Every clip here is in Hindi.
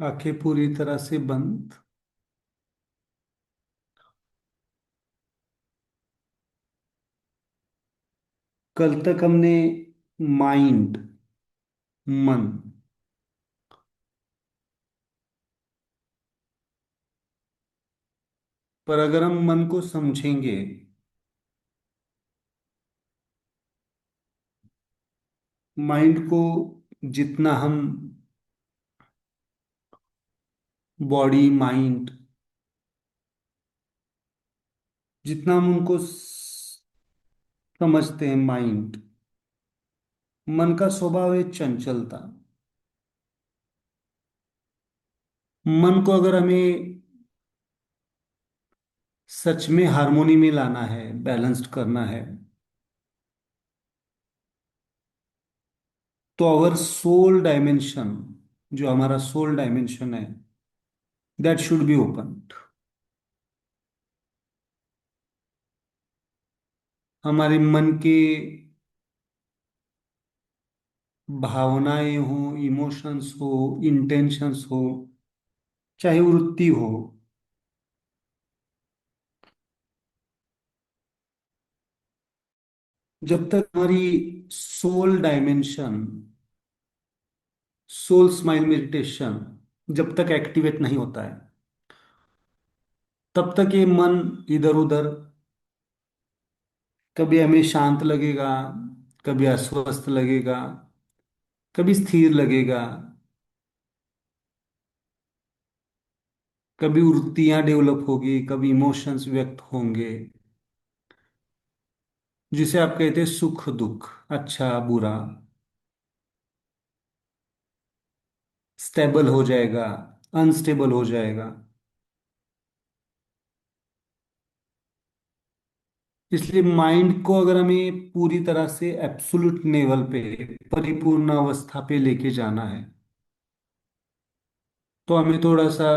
आंखें पूरी तरह से बंद। कल तक हमने माइंड, मन, पर अगर हम मन को समझेंगे, माइंड को जितना हम बॉडी माइंड, जितना हम उनको समझते हैं माइंड, मन का स्वभाव है चंचलता। मन को अगर हमें सच में हार्मोनी में लाना है, बैलेंस्ड करना है, तो आवर सोल डायमेंशन, जो हमारा सोल डायमेंशन है, दैट शुड बी ओपन। हमारे मन के भावनाएं हो, इमोशंस हो, इंटेंशंस हो, चाहे वृत्ति हो, जब तक हमारी soul dimension, soul smile meditation जब तक एक्टिवेट नहीं होता है, तब तक ये मन इधर उधर, कभी हमें शांत लगेगा, कभी अस्वस्थ लगेगा, कभी स्थिर लगेगा, कभी वृत्तियां डेवलप होगी, कभी इमोशंस व्यक्त होंगे, जिसे आप कहते हैं सुख दुख, अच्छा बुरा, स्टेबल हो जाएगा, अनस्टेबल हो जाएगा। इसलिए माइंड को अगर हमें पूरी तरह से एब्सोल्यूट लेवल पे, परिपूर्ण अवस्था पे लेके जाना है, तो हमें थोड़ा सा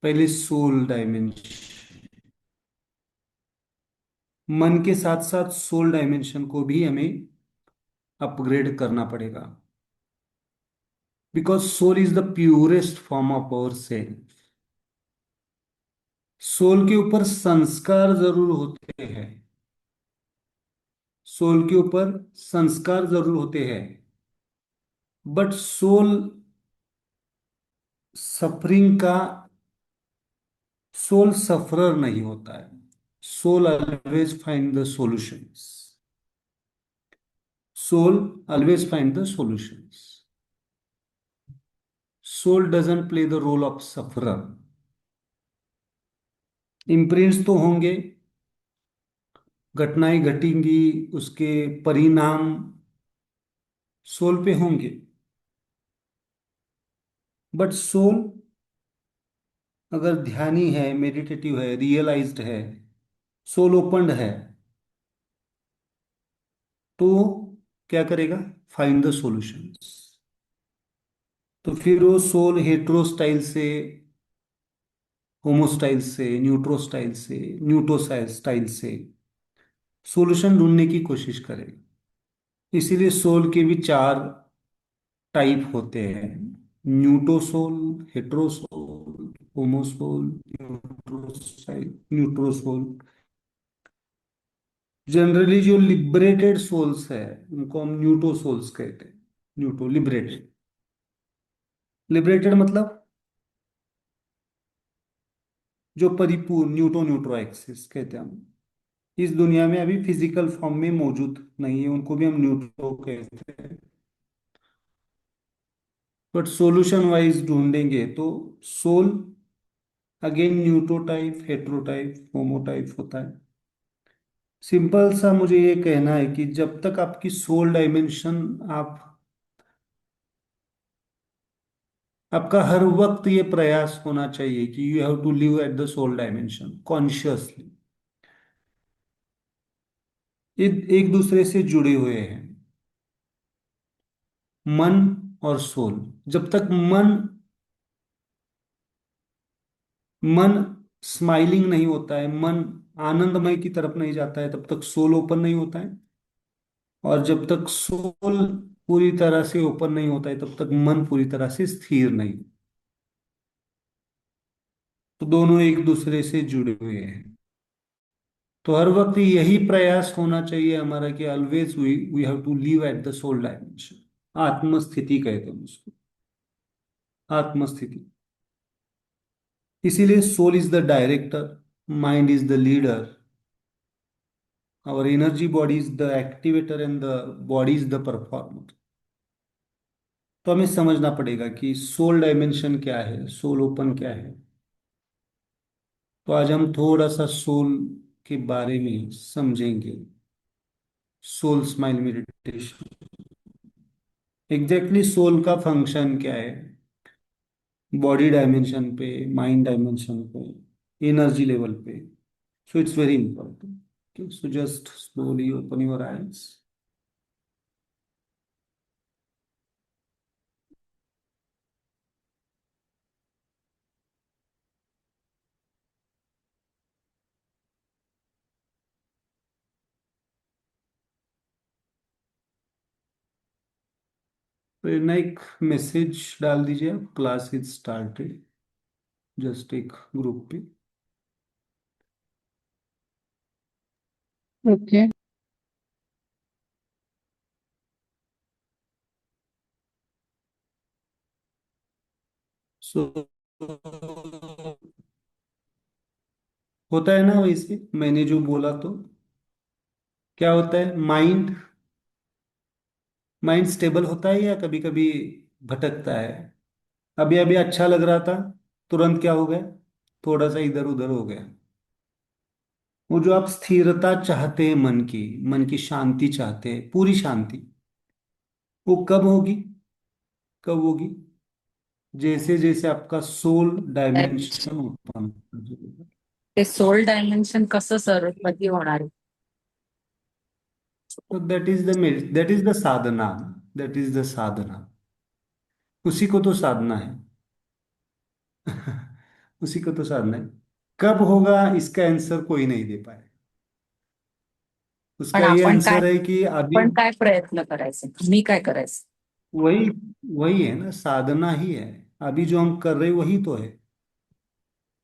पहले सोल डायमेंशन, मन के साथ साथ सोल डायमेंशन को भी हमें अपग्रेड करना पड़ेगा। Because soul is the purest form of our self. Soul के ऊपर संस्कार जरूर होते हैं, सोल के ऊपर संस्कार जरूर होते हैं, बट सोल सफरिंग का, सोल सफरर नहीं होता है। Soul always find the solutions, soul always find the solutions. Soul doesn't play the role of sufferer. Imprints तो होंगे, घटनाएं घटेंगी, उसके परिणाम सोल पे होंगे, बट सोल अगर ध्यानी है, मेडिटेटिव है, रियलाइज्ड है, सोल ओपन्ड है, तो क्या करेगा? Find the solutions. तो फिर वो सोल हेट्रो स्टाइल से, होमो स्टाइल से, न्यूट्रो स्टाइल से, न्यूटो स्टाइल से सॉल्यूशन ढूंढने की कोशिश करेगा। इसीलिए सोल के भी चार टाइप होते हैं: न्यूटोसोल, हेट्रोसोल, होमोसोल, न्यूट्रोसाइल, न्यूट्रोसोल। जनरली जो लिबरेटेड सोल्स है, उनको हम न्यूटोसोल्स कहते हैं। न्यूटो लिबरेटेड, लिबरेटेड मतलब जो परिपूर्ण, न्यूटो न्यूट्रो एक्सिस कहते हैं हम। इस दुनिया में अभी फिजिकल फॉर्म में मौजूद नहीं है, उनको भी हम न्यूट्रो कहते हैं। बट सॉल्यूशन वाइज ढूंढेंगे तो soul again neutro type, hetero type, homo type होता है। सिंपल सा मुझे ये कहना है कि जब तक आपकी सोल डायमेंशन, आप, आपका हर वक्त ये प्रयास होना चाहिए कि you have to live at the soul dimension consciously. ये एक दूसरे से जुड़े हुए हैं, मन और सोल। जब तक मन मन स्माइलिंग नहीं होता है, मन आनंदमय की तरफ नहीं जाता है, तब तक सोल ओपन नहीं होता है। और जब तक सोल पूरी तरह से ओपन नहीं होता है तब तक मन पूरी तरह से स्थिर नहीं। तो दोनों एक दूसरे से जुड़े हुए हैं। तो हर वक्त यही प्रयास होना चाहिए हमारा कि always we we have to live at the soul dimension. आत्मस्थिति कहते हैं उसको, आत्मस्थिति। इसीलिए soul is the director, mind is the leader, our energy body is the activator and the body is the performer। तो हमें समझना पड़ेगा कि सोल डायमेंशन क्या है, सोल ओपन क्या है। तो आज हम थोड़ा सा सोल के बारे में समझेंगे। Soul smile meditation, exactly soul का फंक्शन क्या है, बॉडी डायमेंशन पे, माइंड डायमेंशन पे, एनर्जी लेवल पे। So it's very important. So just slowly open your eyes. Prerna एक मैसेज डाल दीजिए आप, क्लास इज स्टार्टेड, जस्ट एक ग्रुप पे। ओके। सो होता है ना वैसे मैंने जो बोला, तो क्या होता है, माइंड माइंड स्टेबल होता है या कभी कभी भटकता है। अभी अभी अच्छा लग रहा था, तुरंत क्या हो गया, थोड़ा सा इधर उधर हो गया। वो जो आप स्थिरता चाहते हैं, मन की शांति चाहते हैं, पूरी शांति, वो कब होगी, कब होगी, जैसे जैसे आपका सोल डायमेंशन ओपन। ते सोल डायमेन्शन कसं सर कधी होणार आहे? तो that is the sadhana, that is the sadhana, उसी को तो साधना है। उसी को तो साधना है। कब होगा इसका आंसर कोई नहीं दे पाए। पण उसका ये आपण काय आंसर है कि अभी आपण काय प्रयत्न करायचे, मी काय करायचं? वही वही है ना, साधना ही है। अभी जो हम कर रहे हैं वही तो है।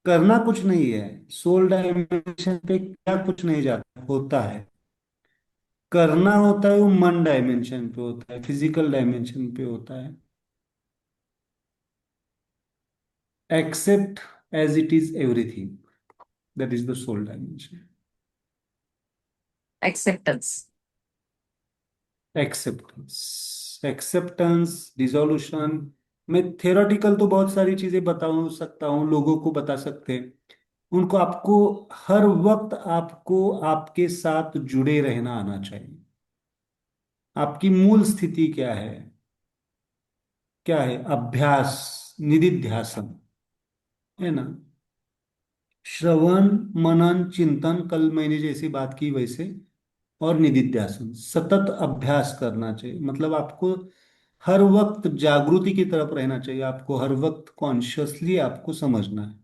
करना कुछ नहीं है, सोल डायमेंशन पे क्या कुछ नहीं जाता होता है। करना होता है वो मन डायमेंशन पे होता है, फिजिकल डायमेंशन पे होता है। Accept as it is everything, that is the soul dimension. Acceptance. Acceptance, acceptance, dissolution. मैं थेरोटिकल तो बहुत सारी चीजें बता सकता हूँ, लोगों को बता सकते हैं। उनको आपको हर वक्त आपको आपके साथ जुड़े रहना आना चाहिए। आपकी मूल स्थिति क्या है, क्या है, अभ्यास, निधिध्यासन, है ना। श्रवण, मनन, चिंतन, कल मैंने जैसी बात की वैसे, और निधिध्यासन, सतत अभ्यास करना चाहिए। मतलब आपको हर वक्त जागृति की तरफ रहना चाहिए, आपको हर वक्त कॉन्शियसली आपको समझना है।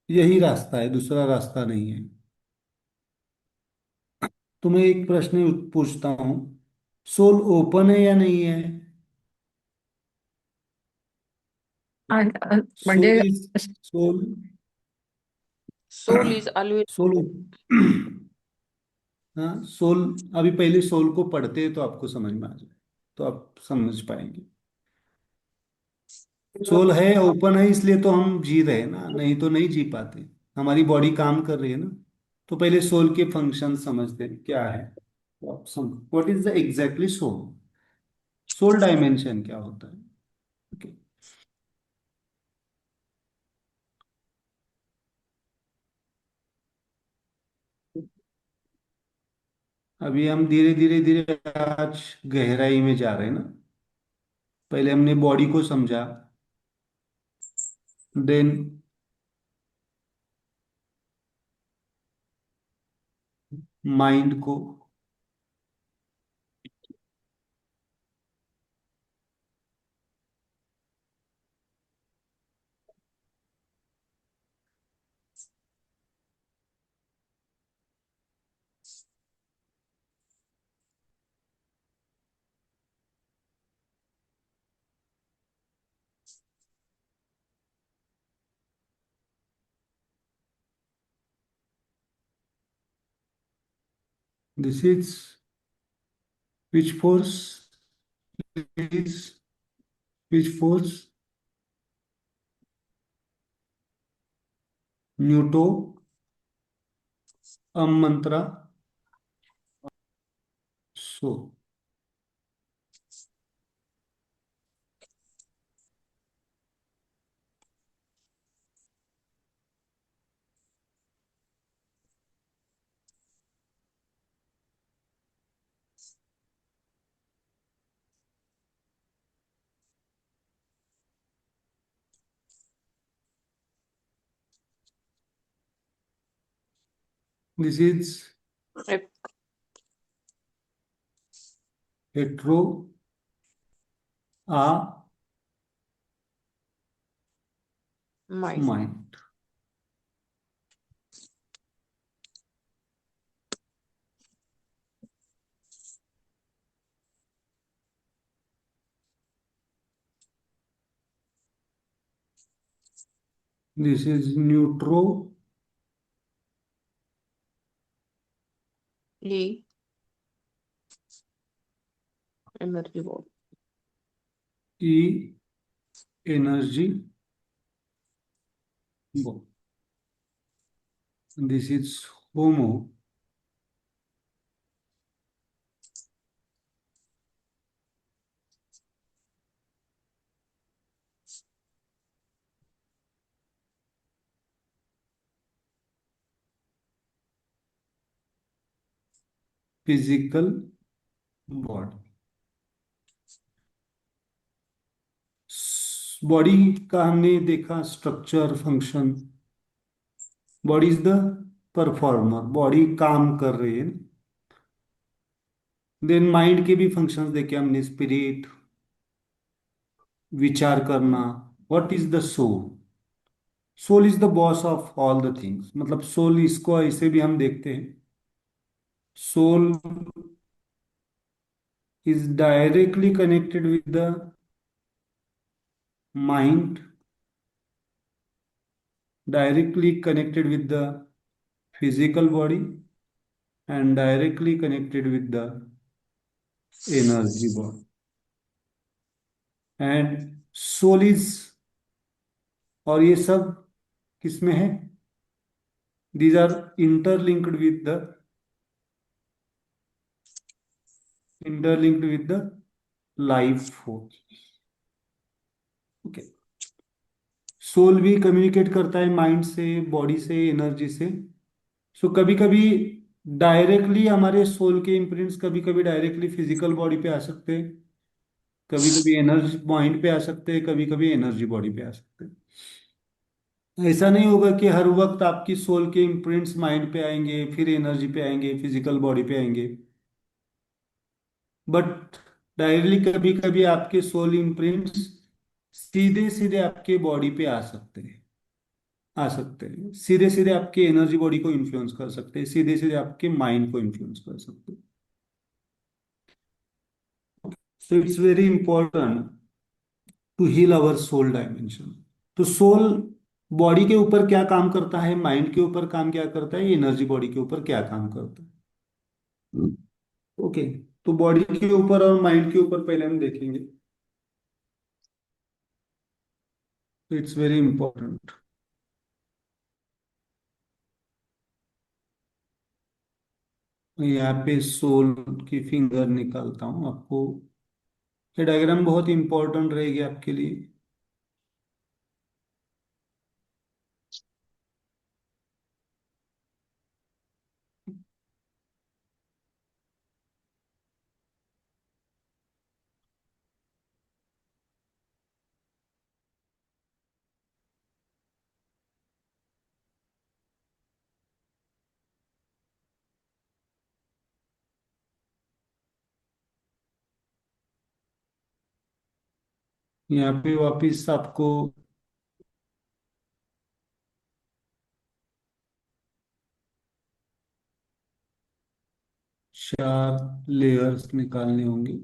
यही रास्ता है, दूसरा रास्ता नहीं है। तो मैं एक प्रश्न पूछता हूँ, सोल ओपन है या नहीं है। म्हणजे soul is soul Soul is always soul हाँ, सोल। अभी पहले सोल को पढ़ते हैं तो आपको समझ में आ जाए, तो आप समझ पाएंगे। सोल है, ओपन है, इसलिए तो हम जी रहे हैं ना, नहीं तो नहीं जी पाते। हमारी बॉडी काम कर रही है ना। तो पहले सोल के फंक्शन समझते हैं क्या है। तो आप समझ what is the exactly soul, soul dimension क्या होता है। ओके। अभी हम धीरे धीरे धीरे आज गहराई में जा रहे हैं ना। पहले हमने बॉडी को समझा, देन माइंड को, This is which force is which force? न्यूटो, अमंत्रा, so. This is Yep. Hetero, ah, Mind. Mind. This is neutro, E. Energy ball. E, energy body. This is homo, physical body. Body का हमने देखा structure, function. Body is the performer, body काम कर रही है. देन माइंड के भी फंक्शंस देखे हमने, स्पिरिट, विचार करना. What is the soul? Soul is the boss of all the things. मतलब सोल, इसको ऐसे भी हम देखते हैं, soul is directly connected with the mind, directly connected with the physical body, and directly connected with the energy body. And soul is, और ये सब किसमें है? These are interlinked with the life force. Okay. Soul भी कम्युनिकेट करता है माइंड से, बॉडी से, एनर्जी से. सो कभी कभी डायरेक्टली हमारे सोल के इम्प्रिंट्स कभी कभी डायरेक्टली फिजिकल बॉडी पे आ सकते हैं, कभी कभी एनर्जी माइंड पे आ सकते हैं, कभी कभी एनर्जी बॉडी पे आ सकते हैं. ऐसा नहीं होगा कि हर वक्त आपकी सोल के इम्प्रिंट्स माइंड पे आएंगे, फिर एनर्जी पे आएंगे, फिजिकल बॉडी पे आएंगे. बट डायरेक्टली कभी कभी आपके सोल इम्प्रिंट्स सीधे सीधे आपके बॉडी पे आ सकते हैं, सीधे सीधे आपके एनर्जी बॉडी को इन्फ्लुएंस कर सकते हैं, सीधे सीधे आपके माइंड को इन्फ्लुएंस कर सकते हैं. So it's very important to heal our soul dimension. तो सोल बॉडी के ऊपर क्या काम करता है, माइंड के ऊपर काम क्या करता है, एनर्जी बॉडी के ऊपर क्या काम करता है. ओके. तो बॉडी के ऊपर और माइंड के ऊपर पहले हम देखेंगे. It's very important. यहाँ पे सोल की फिंगर निकालता हूँ आपको. ये डायग्राम बहुत इंपॉर्टेंट रहेगी आपके लिए. यहाँ पे वापिस आपको 4 लेयर्स निकालने होंगे.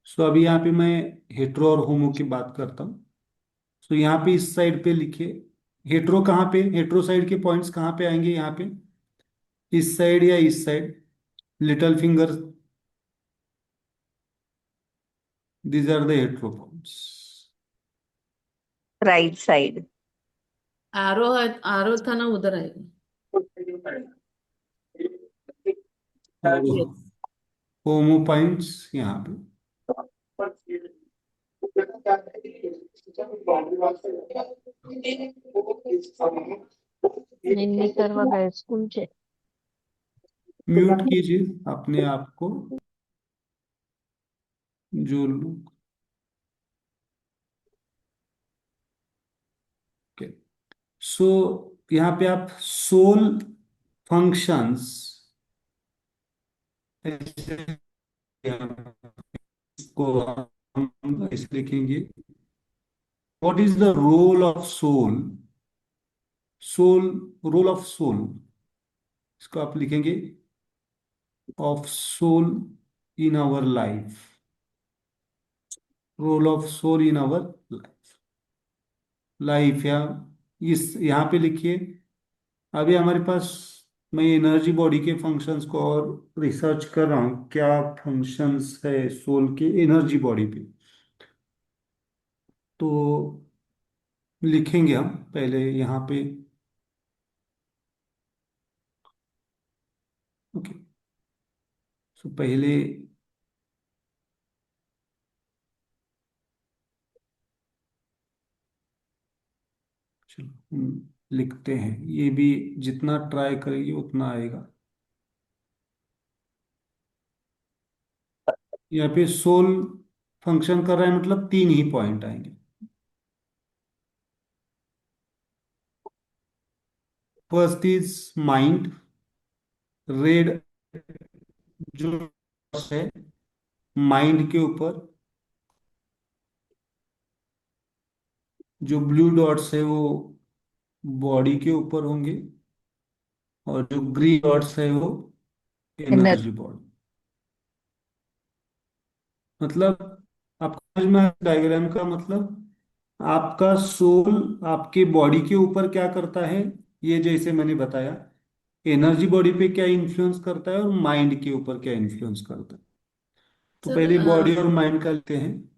सो अभी यहाँ पे मैं हेट्रो और होमो की बात करता हूँ. तो यहाँ पे इस साइड पे लिखिए। हेट्रो कहाँ पे, हेट्रो साइड के पॉइंट्स कहाँ पे आएंगे यहाँ पे, इस साइड या इस side, little finger, these are the hetero points. Right side. Arrow है, एरो था ना उधर है। और Yes. होमो पॉइंट्स यहाँ पे। निन्नी सर्व हाईस्कूल चे म्यूट कीजिए अपने आप को, जो लोग। सो यहाँ पे आप सोल फंक्शंस को हम ऐसे लिखेंगे, what is the role of soul, soul, role of soul, इसको आप लिखेंगे of soul in our life, role of soul in our life, या इस यहाँ पे लिखिए। अभी हमारे पास, मैं एनर्जी बॉडी के फंक्शंस को और रिसर्च कर रहा हूँ, क्या फंक्शंस है सोल के एनर्जी बॉडी पे, तो लिखेंगे हम पहले यहाँ पे। ओके, सो पहले चलो हम लिखते हैं, ये भी जितना ट्राई करेंगे उतना आएगा। यहाँ पे सोल फंक्शन कर रहा है मतलब तीन ही पॉइंट आएंगे। फर्स्ट इज माइंड, रेड जो है माइंड के ऊपर, जो ब्लू डॉट्स है वो बॉडी के ऊपर होंगे, और जो ग्रीन डॉट्स है वो इनर। Energy body. मतलब आपका समझ में डायग्राम का मतलब, आपका सोल आपके बॉडी के ऊपर क्या करता है, ये जैसे मैंने बताया, एनर्जी बॉडी पे क्या इन्फ्लुएंस करता है और माइंड के ऊपर क्या इन्फ्लुएंस करता है। तो सर पहले बॉडी और माइंड का लेते हैं।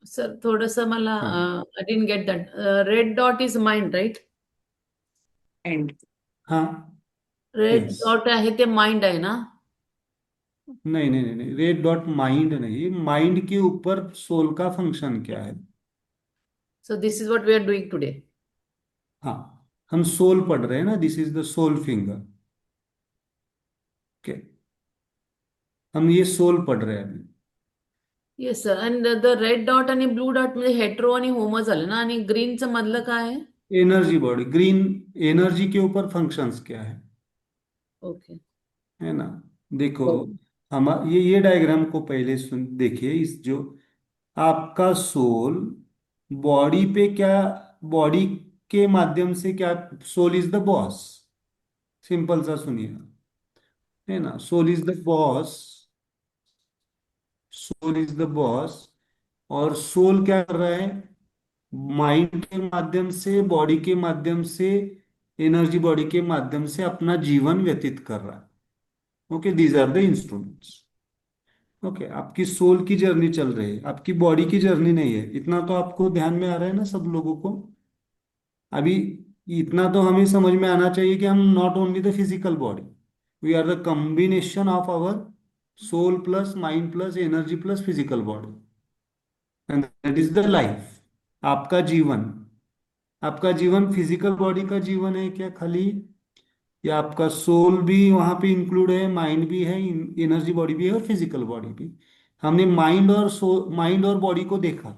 सर थोडस मला हाँ, I didn't get that. Red dot is mind right. And हाँ, रेड यस। डॉट आहे ते माइंड आहे ना. नहीं नहीं नहीं नहीं, रेड डॉट माइंड नहीं, माइंड के ऊपर सोल का फंक्शन क्या है। So this is what we are doing today. हाँ, हम सोल पढ़ रहे हैं ना, this is the soul finger. Okay, हम ये सोल पढ़ रहे हैं अभी। Yes sir. And the red dot आणि ब्लू डॉट म्हणजे हेट्रो आणि होमो झालं ना. आणि ग्रीनचं मधलं काय आहे. एनर्जी बॉडी, ग्रीन एनर्जी के ऊपर फंक्शंस क्या है ओके. है ना। देखो, हम ये डायग्राम को पहले सुन देखिए, इस जो आपका सोल बॉडी पे क्या, बॉडी के माध्यम से क्या, soul is the boss, simple सा सुनिए, है ना, soul is the boss, soul is the boss. और सोल क्या कर रहा है, माइंड के माध्यम से, बॉडी के माध्यम से, एनर्जी बॉडी के माध्यम से अपना जीवन व्यतीत कर रहा है। Okay, these are the instruments. Okay, आपकी सोल की जर्नी चल रही है, आपकी बॉडी की जर्नी नहीं है, इतना तो आपको ध्यान में आ रहा है ना सब लोगों को। अभी इतना तो हमें समझ में आना चाहिए कि हम not only the physical body, we are the combination of our soul plus mind plus energy plus physical body, and that is the life. आपका जीवन, आपका जीवन फिजिकल बॉडी का जीवन है क्या खाली, या आपका सोल भी वहां पे इंक्लूड है, माइंड भी है, एनर्जी बॉडी भी है और फिजिकल बॉडी भी। हमने माइंड और माइंड और बॉडी को देखा,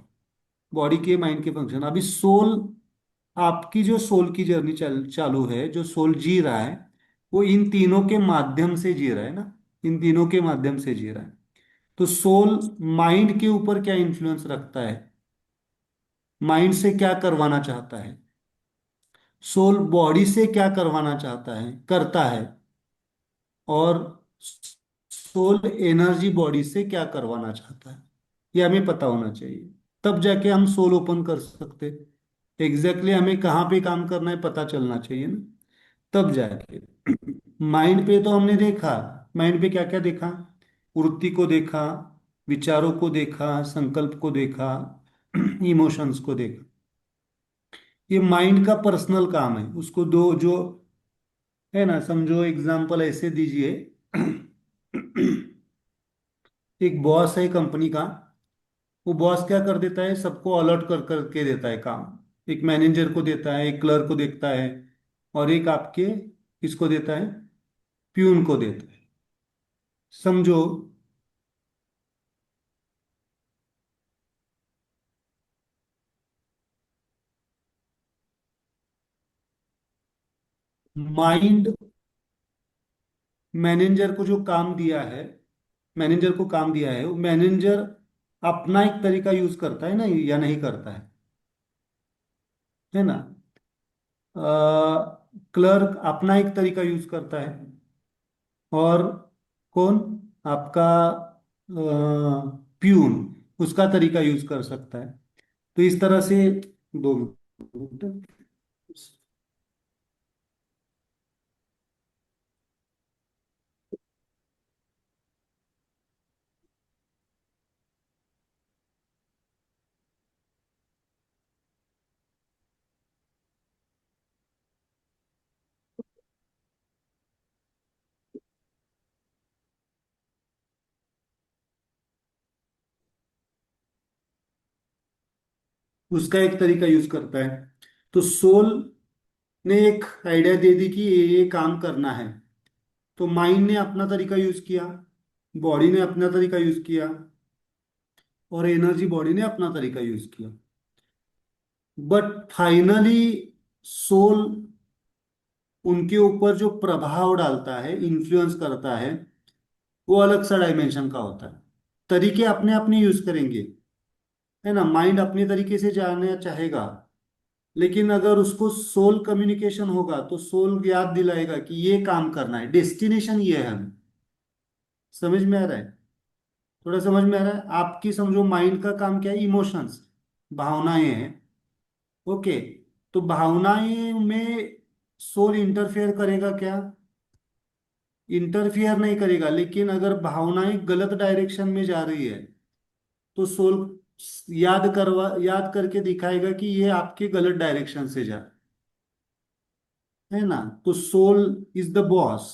बॉडी के माइंड के फंक्शन। अभी सोल, आपकी जो सोल की जर्नी चालू है, जो सोल जी रहा है, वो इन तीनों के माध्यम से जी रहा है ना, इन तीनों के माध्यम से जी रहा है। तो सोल माइंड के ऊपर क्या इंफ्लुएंस रखता है, माइंड से क्या करवाना चाहता है, सोल बॉडी से क्या करवाना चाहता है, करता है, और सोल एनर्जी बॉडी से क्या करवाना चाहता है, ये हमें पता होना चाहिए। तब जाके हम सोल ओपन कर सकते। एग्जैक्टली हमें कहाँ पे काम करना है पता चलना चाहिए ना, तब जाके। माइंड पे तो हमने देखा, माइंड पे क्या क्या देखा, वृत्ति को देखा, विचारों को देखा, संकल्प को देखा, इमोशंस को देखा। ये माइंड का पर्सनल काम है, उसको दो जो है ना, समझो एग्जाम्पल ऐसे दीजिए। एक बॉस है कंपनी का, वो बॉस क्या कर देता है, सबको अलर्ट कर करके देता है काम। एक मैनेजर को देता है, एक क्लर्क को देखता है, और एक आपके किसको देता है, प्यून को देता है। समझो माइंड मैनेजर को जो काम दिया है, मैनेजर को काम दिया है, वो मैनेजर अपना एक तरीका यूज करता है ना, या नहीं करता है ना। क्लर्क अपना एक तरीका यूज करता है, और कौन, आपका प्यून उसका तरीका यूज कर सकता है। तो इस तरह से दो मिनट। उसका एक तरीका यूज करता है। तो सोल ने एक आइडिया दे दी कि ये काम करना है, तो माइंड ने अपना तरीका यूज किया, बॉडी ने अपना तरीका यूज किया, और एनर्जी बॉडी ने अपना तरीका यूज किया। बट फाइनली सोल उनके ऊपर जो प्रभाव डालता है, इन्फ्लुएंस करता है, वो अलग सा डायमेंशन का होता है। तरीके अपने अपने यूज करेंगे, है ना, माइंड अपने तरीके से जानना चाहेगा, लेकिन अगर उसको सोल कम्युनिकेशन होगा तो सोल याद दिलाएगा कि ये काम करना है, डेस्टिनेशन ये है। हमें समझ में आ रहा है, थोड़ा समझ में आ रहा है आपकी। समझो माइंड का काम क्या है, इमोशंस, भावनाएं हैं। ओके, तो भावनाएं में सोल इंटरफेयर करेगा क्या, इंटरफियर नहीं करेगा। लेकिन अगर भावनाएं गलत डायरेक्शन में जा रही है तो सोल याद करके दिखाएगा कि ये आपके गलत डायरेक्शन से जा, है ना। तो soul is the boss.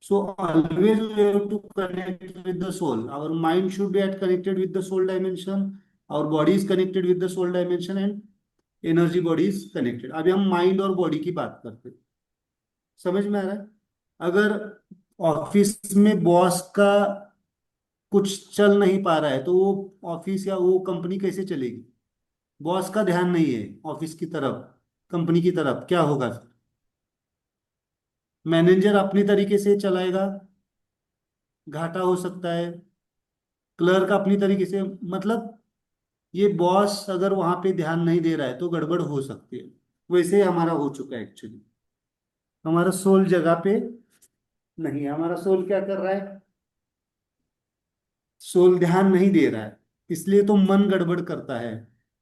So always we have to connect with the soul, our mind should be at connected with the soul dimension, our body is connected with the soul dimension, and energy body is connected. अभी हम माइंड और बॉडी की बात करते हैं। समझ में आ रहा है, अगर ऑफिस में बॉस का कुछ चल नहीं पा रहा है तो वो ऑफिस या वो कंपनी कैसे चलेगी। बॉस का ध्यान नहीं है ऑफिस की तरफ, कंपनी की तरफ, क्या होगा फिर। मैनेजर अपनी तरीके से चलाएगा, घाटा हो सकता है। क्लर्क अपनी तरीके से, मतलब ये बॉस अगर वहां पे ध्यान नहीं दे रहा है तो गड़बड़ हो सकती है। वैसे ही हमारा हो चुका है एक्चुअली। हमारा सोल जगह पे नहीं है, हमारा सोल क्या कर रहा है, सोल ध्यान नहीं दे रहा है, इसलिए तो मन गड़बड़ करता है,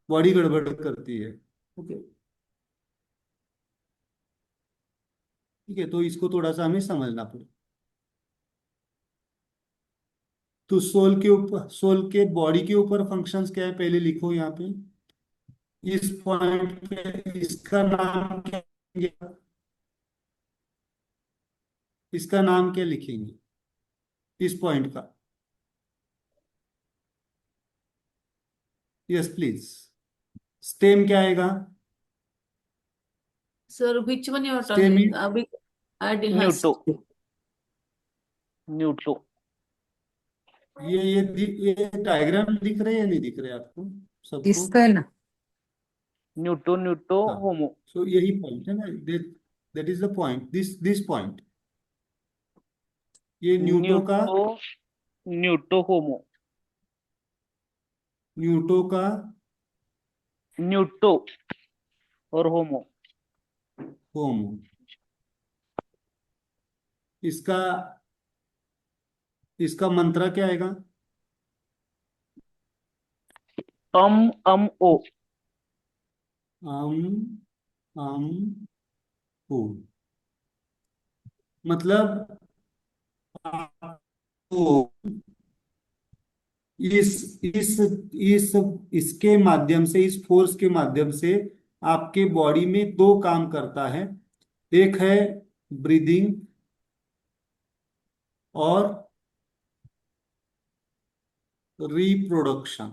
बॉडी गड़बड़ करती है। ओके, ठीक है, तो इसको थोड़ा सा हमें समझना पड़ेगा। तो सोल के ऊपर, सोल के बॉडी के ऊपर फंक्शंस क्या है पहले लिखो यहाँ पे। इस पॉइंट पे इसका नाम क्या है? इसका नाम क्या लिखेंगे इस पॉइंट का। यस प्लीज, स्टेम क्या आएगा। Sir which one you are stem, talking अभी? आई डिड हाँ। न्यूटो, न्यूटो, ये डायग्राम दिख रहे हैं या नहीं दिख रहे आपको सबको। दिसतंय ना। न्यूटो, न्यूटो, हाँ, होमो। सो यही पॉइंट है ना, that is the point, this point, ये न्यूटो का, न्यूटो, न्यूटो, होमो। न्यूटो का न्यूटो और होमो। होम। इसका इसका मंत्र क्या आएगा। ओ। अम अम ओ, मतलब आपको इस इसके माध्यम से, इस फोर्स के माध्यम से आपके बॉडी में दो काम करता है। एक है ब्रीदिंग और रिप्रोडक्शन।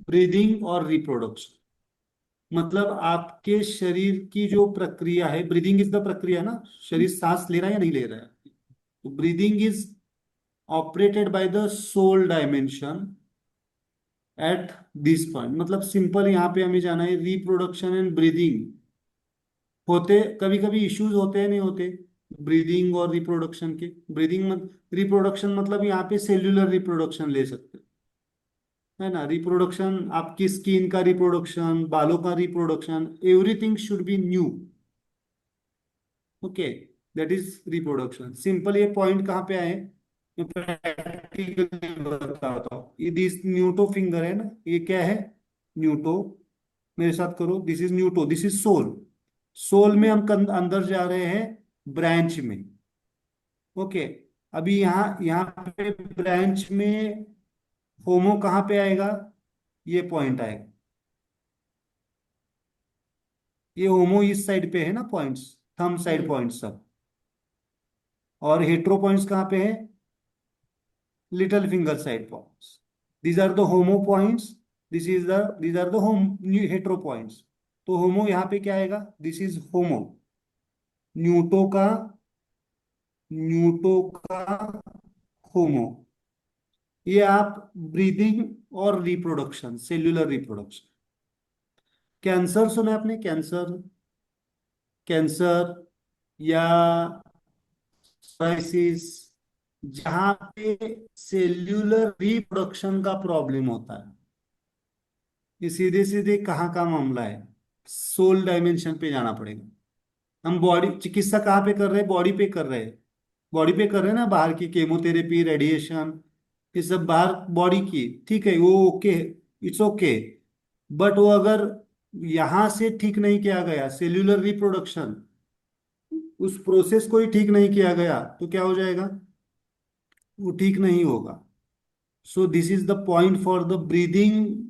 ब्रीदिंग और रिप्रोडक्शन मतलब आपके शरीर की जो प्रक्रिया है, ब्रीदिंग इज द प्रक्रिया ना, शरीर सांस ले रहा है या नहीं ले रहा है। तो breathing is operated by the soul dimension at this point. मतलब सिंपल यहाँ पे हमें जाना है, रिप्रोडक्शन एंड ब्रीदिंग होते, कभी कभी इश्यूज होते हैं, नहीं होते ब्रीदिंग और रिप्रोडक्शन के। ब्रीदिंग मत रिप्रोडक्शन मतलब यहाँ पे सेल्यूलर रिप्रोडक्शन ले सकते हैं, है ना। रिप्रोडक्शन आपकी स्किन का रिप्रोडक्शन, बालों का reproduction, everything should be new. Okay, that is reproduction. Simple ये पॉइंट कहाँ पे आए, मैं प्रैक्टिकली बताता हूँ। ये दिस न्यूटो फिंगर है ना, ये क्या है, न्यूटो। मेरे साथ करो, this is neutro, this is soul. Soul में हम अंदर जा रहे हैं ब्रांच में। ओके, अभी यहाँ यहाँ पे ब्रांच में होमो कहाँ पे आएगा, ये पॉइंट आएगा। ये होमो इस साइड पे है ना, points thumb side hmm. Points सब। और हेट्रो पॉइंट्स कहाँ पे है, little finger side points. These are the homo points, these are the home hetero points. तो होमो यहाँ पे क्या आएगा, दिस इज होमो। न्यूटो का न्यूटो का होमो। ये आप ब्रीदिंग और रिप्रोडक्शन, सेल्यूलर रिप्रोडक्शन। कैंसर सुना है आपने, कैंसर, कैंसर या सोराइसिस, जहां पे सेल्यूलर रिप्रोडक्शन का प्रॉब्लम होता है, ये सीधे सीधे कहाँ का मामला है, सोल डायमेंशन पे जाना पड़ेगा। हम बॉडी चिकित्सा कहाँ पे कर रहे हैं, बॉडी पे कर रहे हैं। बॉडी पे कर रहे हैं ना, बाहर की केमोथेरेपी, रेडिएशन, ये सब बाहर बॉडी की, ठीक है, वो ओके, इट्स ओके। बट वो अगर यहां से ठीक नहीं किया गया, सेल्यूलर रिप्रोडक्शन, उस प्रोसेस को ही ठीक नहीं किया गया, तो क्या हो जाएगा, वो ठीक नहीं होगा। सो this is the point for the breathing.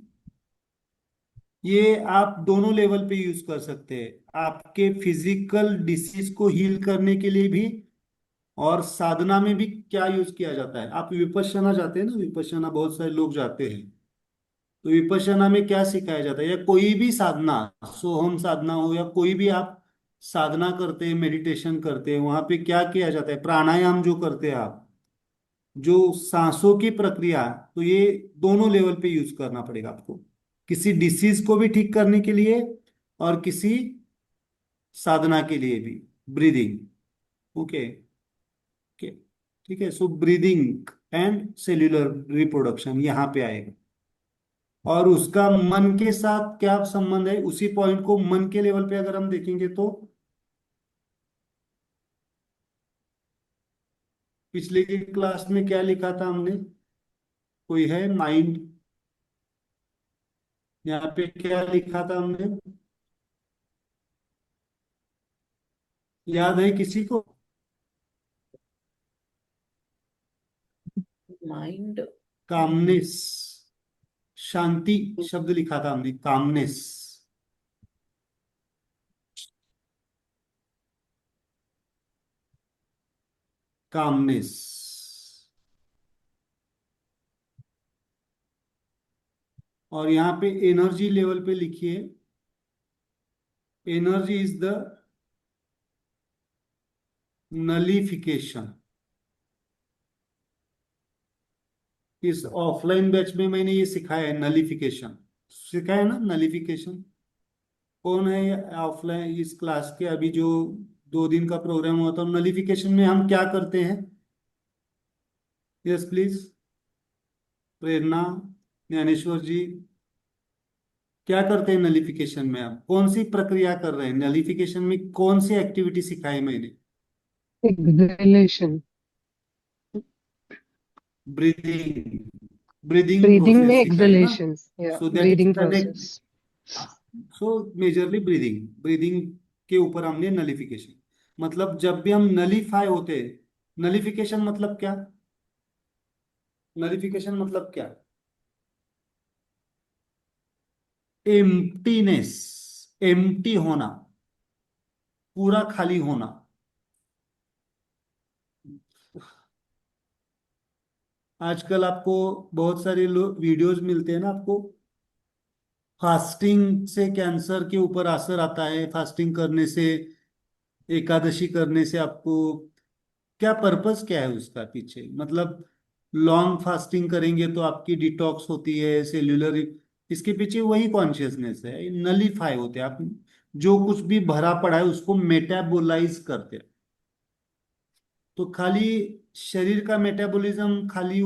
ये आप दोनों लेवल पे यूज कर सकते हैं, आपके फिजिकल डिसीज को हील करने के लिए भी, और साधना में भी क्या यूज किया जाता है। आप विपश्यना जाते हैं ना, विपश्यना बहुत सारे लोग जाते हैं। तो विपश्यना में क्या सिखाया जाता है, या कोई भी साधना, सोहम साधना हो या कोई भी आप साधना करते हैं, मेडिटेशन करते हैं, वहां पे क्या किया जाता है, प्राणायाम जो करते हैं आप, जो सांसों की प्रक्रिया, तो ये दोनों लेवल पे यूज करना पड़ेगा आपको, किसी डिसीज को भी ठीक करने के लिए और किसी साधना के लिए भी। ब्रीदिंग, ओके, ओके, ठीक है। So breathing and cellular reproduction यहाँ पे आएगा। और उसका मन के साथ क्या संबंध है, उसी पॉइंट को मन के लेवल पे अगर हम देखेंगे तो पिछले की क्लास में क्या लिखा था हमने, कोई है माइंड, यहाँ पे क्या लिखा था हमने, याद है किसी को, माइंड। कामनेस, शांति शब्द लिखा था हमने, कामनेस, कामनेस। और यहाँ पे एनर्जी लेवल पे लिखिए, एनर्जी इज द नलिफिकेशन। इस ऑफलाइन बैच में मैंने ये सिखाया है, नलिफिकेशन सिखाया है ना, नलिफिकेशन। कौन है ऑफलाइन इस क्लास के, अभी जो 2 दिन का प्रोग्राम हुआ था, नलिफिकेशन में हम क्या करते हैं, यस प्लीज, प्रेरणा, ज्ञानेश्वर जी, क्या करते हैं नलिफिकेशन में, आप कौन सी प्रक्रिया कर रहे हैं नलिफिकेशन में, कौन सी एक्टिविटी सिखाई मैंने। Exhalation. ब्रीदिंग, ब्रीदिंग Breathing में प्रोसेस सिखाया ना. exhalations. Yeah, so that is breathing connect. process. So majorly breathing, breathing के ऊपर हमने नलिफिकेशन. मतलब जब भी हम नलिफाई होते हैं, नलिफिकेशन मतलब क्या? नलिफिकेशन मतलब क्या? एम्प्टीनेस, एम्प्टी होना, पूरा खाली होना. आजकल आपको बहुत सारे वीडियोस मिलते हैं ना आपको, फास्टिंग से कैंसर के ऊपर असर आता है, फास्टिंग करने से, एकादशी करने से आपको क्या पर्पस क्या है उसका पीछे? मतलब लॉन्ग फास्टिंग करेंगे तो आपकी डिटॉक्स होती है सेल्यूलर, इसके पीछे वही कॉन्शियसनेस है, नलीफाई होते हैं आप. जो कुछ भी भरा पड़ा है उसको मेटाबोलाइज करते हैं. तो खाली शरीर का मेटाबॉलिज्म खाली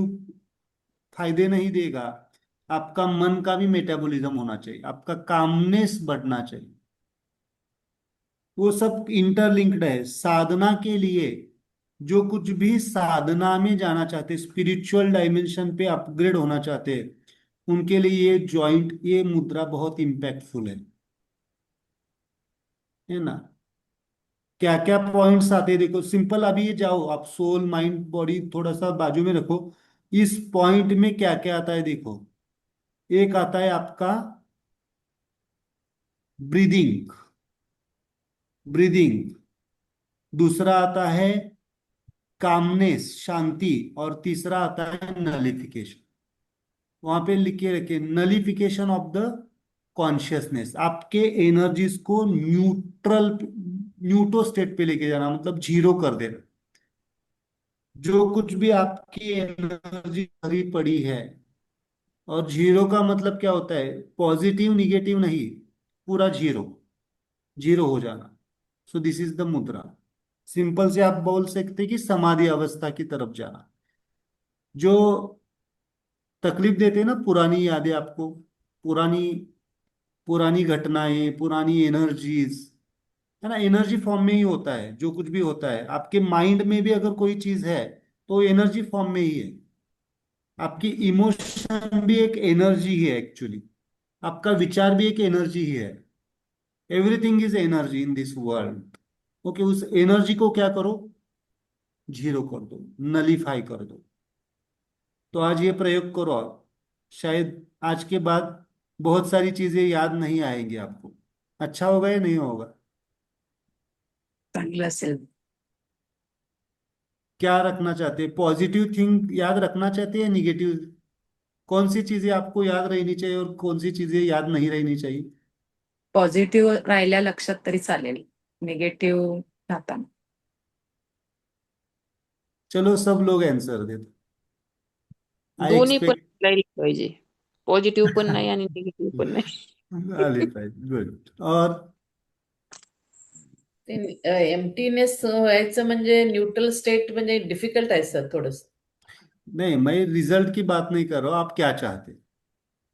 फायदे नहीं देगा. आपका मन का भी मेटाबॉलिज्म होना चाहिए, आपका कामनेस बढ़ना चाहिए. वो सब इंटरलिंक्ड है. साधना के लिए जो कुछ भी साधना में जाना चाहते, स्पिरिचुअल डायमेंशन पे अपग्रेड होना चाहते हैं, उनके लिए ये जॉइंट, ये मुद्रा बहुत इम्पैक्टफुल है ना. क्या क्या पॉइंट्स आते हैं देखो, सिंपल. अभी ये जाओ आप सोल माइंड बॉडी थोड़ा सा बाजू में रखो, इस पॉइंट में क्या क्या आता है देखो. एक आता है आपका ब्रीदिंग, ब्रीदिंग. दूसरा आता है कामनेस, शांति. और तीसरा आता है नलिफिकेशन. वहां पे लिख के रखे, नलिफिकेशन ऑफ द कॉन्शियसनेस. आपके एनर्जीज को न्यूट्रल, न्यूट्रो स्टेट पे लेके जाना, मतलब जीरो कर देना. जो कुछ भी आपकी एनर्जी भरी पड़ी है, और जीरो का मतलब क्या होता है? पॉजिटिव निगेटिव नहीं, पूरा जीरो, जीरो हो जाना. सो दिस इज द मुद्रा. सिंपल से आप बोल सकते हैं कि समाधि अवस्था की तरफ जाना. जो तकलीफ देते हैं ना पुरानी यादें आपको, पुरानी पुरानी घटनाएं, पुरानी एनर्जीज, है ना. एनर्जी फॉर्म में ही होता है जो कुछ भी होता है. आपके माइंड में भी अगर कोई चीज है तो एनर्जी फॉर्म में ही है. आपकी इमोशन भी एक एनर्जी ही है एक्चुअली. आपका विचार भी एक एनर्जी ही है. Everything is energy in this world. Okay, उस एनर्जी को क्या करो? जीरो कर दो, नलीफाई कर दो. तो आज ये प्रयोग करो आप. शायद आज के बाद बहुत सारी चीजें याद नहीं आएंगी आपको. अच्छा होगा या नहीं होगा? चांगलं असेल. क्या रखना चाहते हैं? पॉजिटिव थिंग याद रखना चाहते हैं या निगेटिव? कौन सी चीजें आपको याद रहनी चाहिए और कौन सी चीजें याद नहीं रहनी चाहिए? पॉझिटिव्ह राहिल्या लक्षात तरी चालेल, निगेटिव्ह राहताना. चलो सब लोग आंसर देते. आई दोन्ही पण एक्सपेक्ट. राहिले पाहिजे. पॉझिटिव्ह पण नाही आणि निगेटिव्ह पण नाही. गुड. और एम्प्टीनेस व्हायचं म्हणजे न्यूट्रल स्टेट म्हणजे डिफिकल्ट आहे सर थोडस. नहीं, मैं रिजल्ट की बात नहीं कर रहा हूँ. आप क्या चाहते?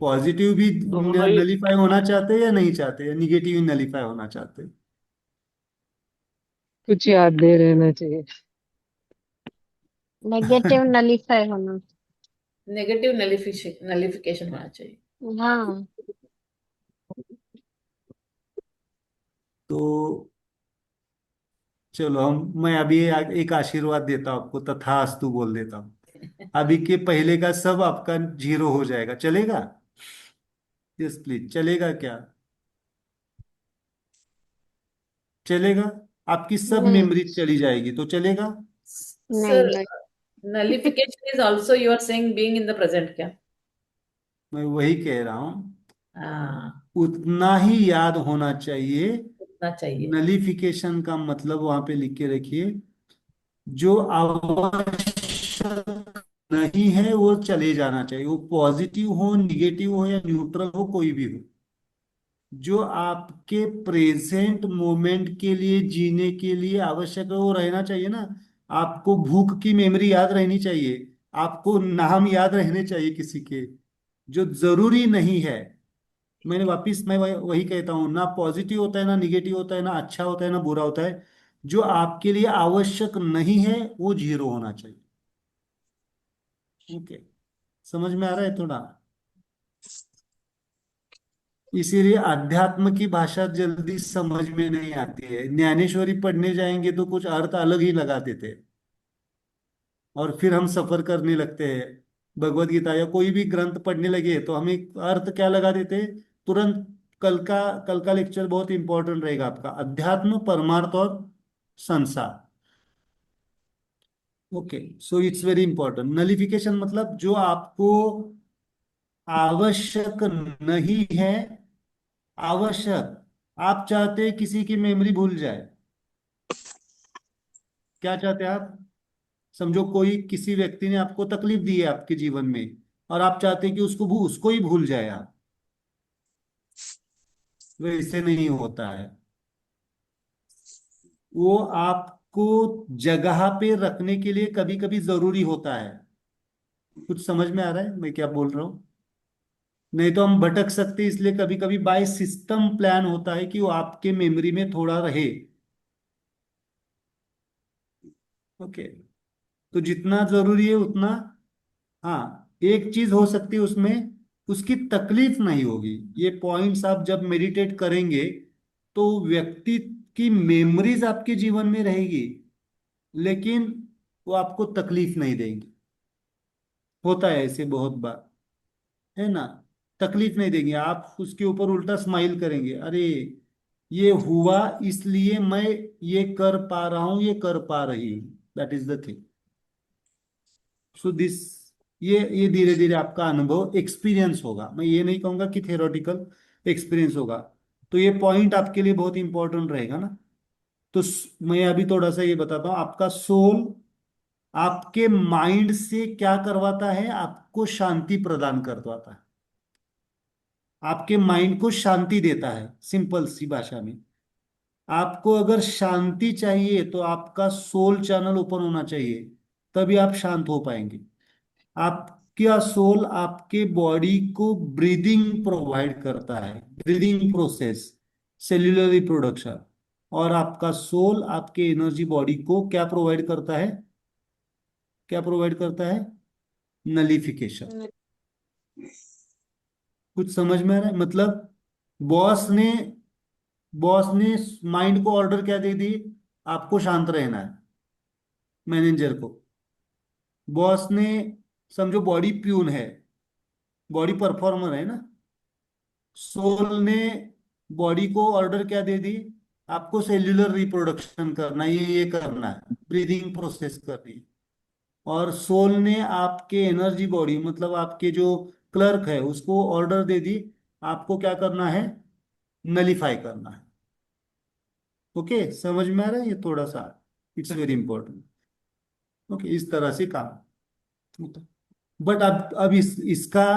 पॉजिटिव भी दोनों ही नलीफाई होना चाहते हैं या नहीं चाहते, या निगेटिव ही नलीफाई होना चाहते हैं? कुछ याद नहीं रहना चाहिए. नेगेटिव नलीफाई होना. नेगेटिव्ह नलिफिकेशन होना चाहिए. हाँ. तो चलो मैं अभी एक आशीर्वाद देता हूं आपको, तथास्तु बोल देता हूँ. अभी के पहले का सब आपका जीरो हो जाएगा, चलेगा? यस प्लीज, चलेगा क्या? चलेगा. आपकी सब नहीं. मेमोरी चली जाएगी तो चलेगा. सर, नहीं. Nullification is also you are saying being in the present क्या? मैं वही कह रहा हूँ. हाँ, उतना ही याद होना चाहिए. उतना चाहिए. नलिफिकेशन का मतलब वहां पे लिख के रखिए, जो आवश्यक नहीं है वो चले जाना चाहिए. वो पॉजिटिव हो, निगेटिव हो, या न्यूट्रल हो, कोई भी हो. जो आपके प्रेजेंट मोमेंट के लिए, जीने के लिए आवश्यक है वो रहना चाहिए ना. आपको भूख की मेमोरी याद रहनी चाहिए, आपको नाम याद रहने चाहिए किसी के, जो जरूरी नहीं है. मैं वही कहता हूँ, ना पॉजिटिव होता है ना निगेटिव होता है, ना अच्छा होता है ना बुरा होता है. जो आपके लिए आवश्यक नहीं है वो जीरो होना चाहिए. ओके, समझ में आ रहा है थोड़ा? इसीलिए अध्यात्म की भाषा जल्दी समझ में नहीं आती है। ज्ञानेश्वरी पढ़ने जाएंगे तो कुछ अर्थ अलग ही लगा देते हैं और फिर हम सफर करने लगते हैं। भगवत गीता या कोई भी ग्रंथ पढ़ने लगे तो हमें अर्थ क्या लगा देते हैं तुरंत। कल का लेक्चर बहुत इंपॉर्टेंट रहेगा आपका, अध्यात्म, परमार्थ और संसार। Okay, so it's very important. नलिफिकेशन मतलब जो आपको आवश्यक नहीं है। आवश्यक, आप चाहते हैं किसी की मेमोरी भूल जाए। क्या चाहते हैं आप? समझो कोई किसी व्यक्ति ने आपको तकलीफ दी है आपके जीवन में, और आप चाहते हैं कि उसको ही भूल जाए आप। वैसे नहीं होता है। वो आपको जगह पे रखने के लिए कभी कभी जरूरी होता है। कुछ समझ में आ रहा है मैं क्या बोल रहा हूँ? नहीं तो हम भटक सकते हैं, इसलिए कभी कभी बाय सिस्टम प्लान होता है कि वो आपके मेमोरी में थोड़ा रहे। ओके, तो जितना जरूरी है उतना। हाँ, एक चीज हो सकती है उसमें, उसकी तकलीफ नहीं होगी। ये पॉइंट्स आप जब मेडिटेट करेंगे तो व्यक्ति की मेमोरीज आपके जीवन में रहेगी, लेकिन वो आपको तकलीफ नहीं देंगी। होता है ऐसे बहुत बार, है ना? तकलीफ नहीं देंगे, आप उसके ऊपर उल्टा स्माइल करेंगे। अरे, ये हुआ इसलिए मैं ये कर पा रहा हूं, ये कर पा रही हूं। That is the thing. So this, ये धीरे धीरे आपका अनुभव एक्सपीरियंस होगा। मैं ये नहीं कहूंगा कि थियोरेटिकल एक्सपीरियंस होगा। तो ये पॉइंट आपके लिए बहुत इंपॉर्टेंट रहेगा ना। तो मैं अभी थोड़ा सा ये बताता हूँ। आपका सोल आपके माइंड से क्या करवाता है? आपको शांति प्रदान करवाता है। आपके माइंड को शांति देता है, सिंपल सी भाषा में। आपको अगर शांति चाहिए तो आपका सोल चैनल ओपन होना चाहिए, तभी आप शांत हो पाएंगे। आपका सोल आपके बॉडी को ब्रीदिंग प्रोवाइड करता है, ब्रीदिंग प्रोसेस, सेल्यूलर रिप्रोडक्शन। और आपका सोल आपके एनर्जी बॉडी को क्या प्रोवाइड करता है? क्या प्रोवाइड करता है? नलिफिकेशन। कुछ समझ में आ रहा है? मतलब बॉस ने बॉस ने माइंड को ऑर्डर क्या दे दी? आपको शांत रहना है, मैनेजर को। बॉस ने, समझो बॉडी प्यून है, बॉडी परफॉर्मर है ना। सोल ने बॉडी को ऑर्डर क्या दे दी? आपको सेल्यूलर रिप्रोडक्शन करना है, ये करना है, ब्रीदिंग प्रोसेस करनी है। और सोल ने आपके एनर्जी बॉडी मतलब आपके जो क्लर्क है उसको ऑर्डर दे दी, आपको क्या करना है? नलीफाई करना है। ओके, समझ में आ रहा है ये थोड़ा सा? It's very important. ओके, इस तरह से काम होता है। बट अब इसका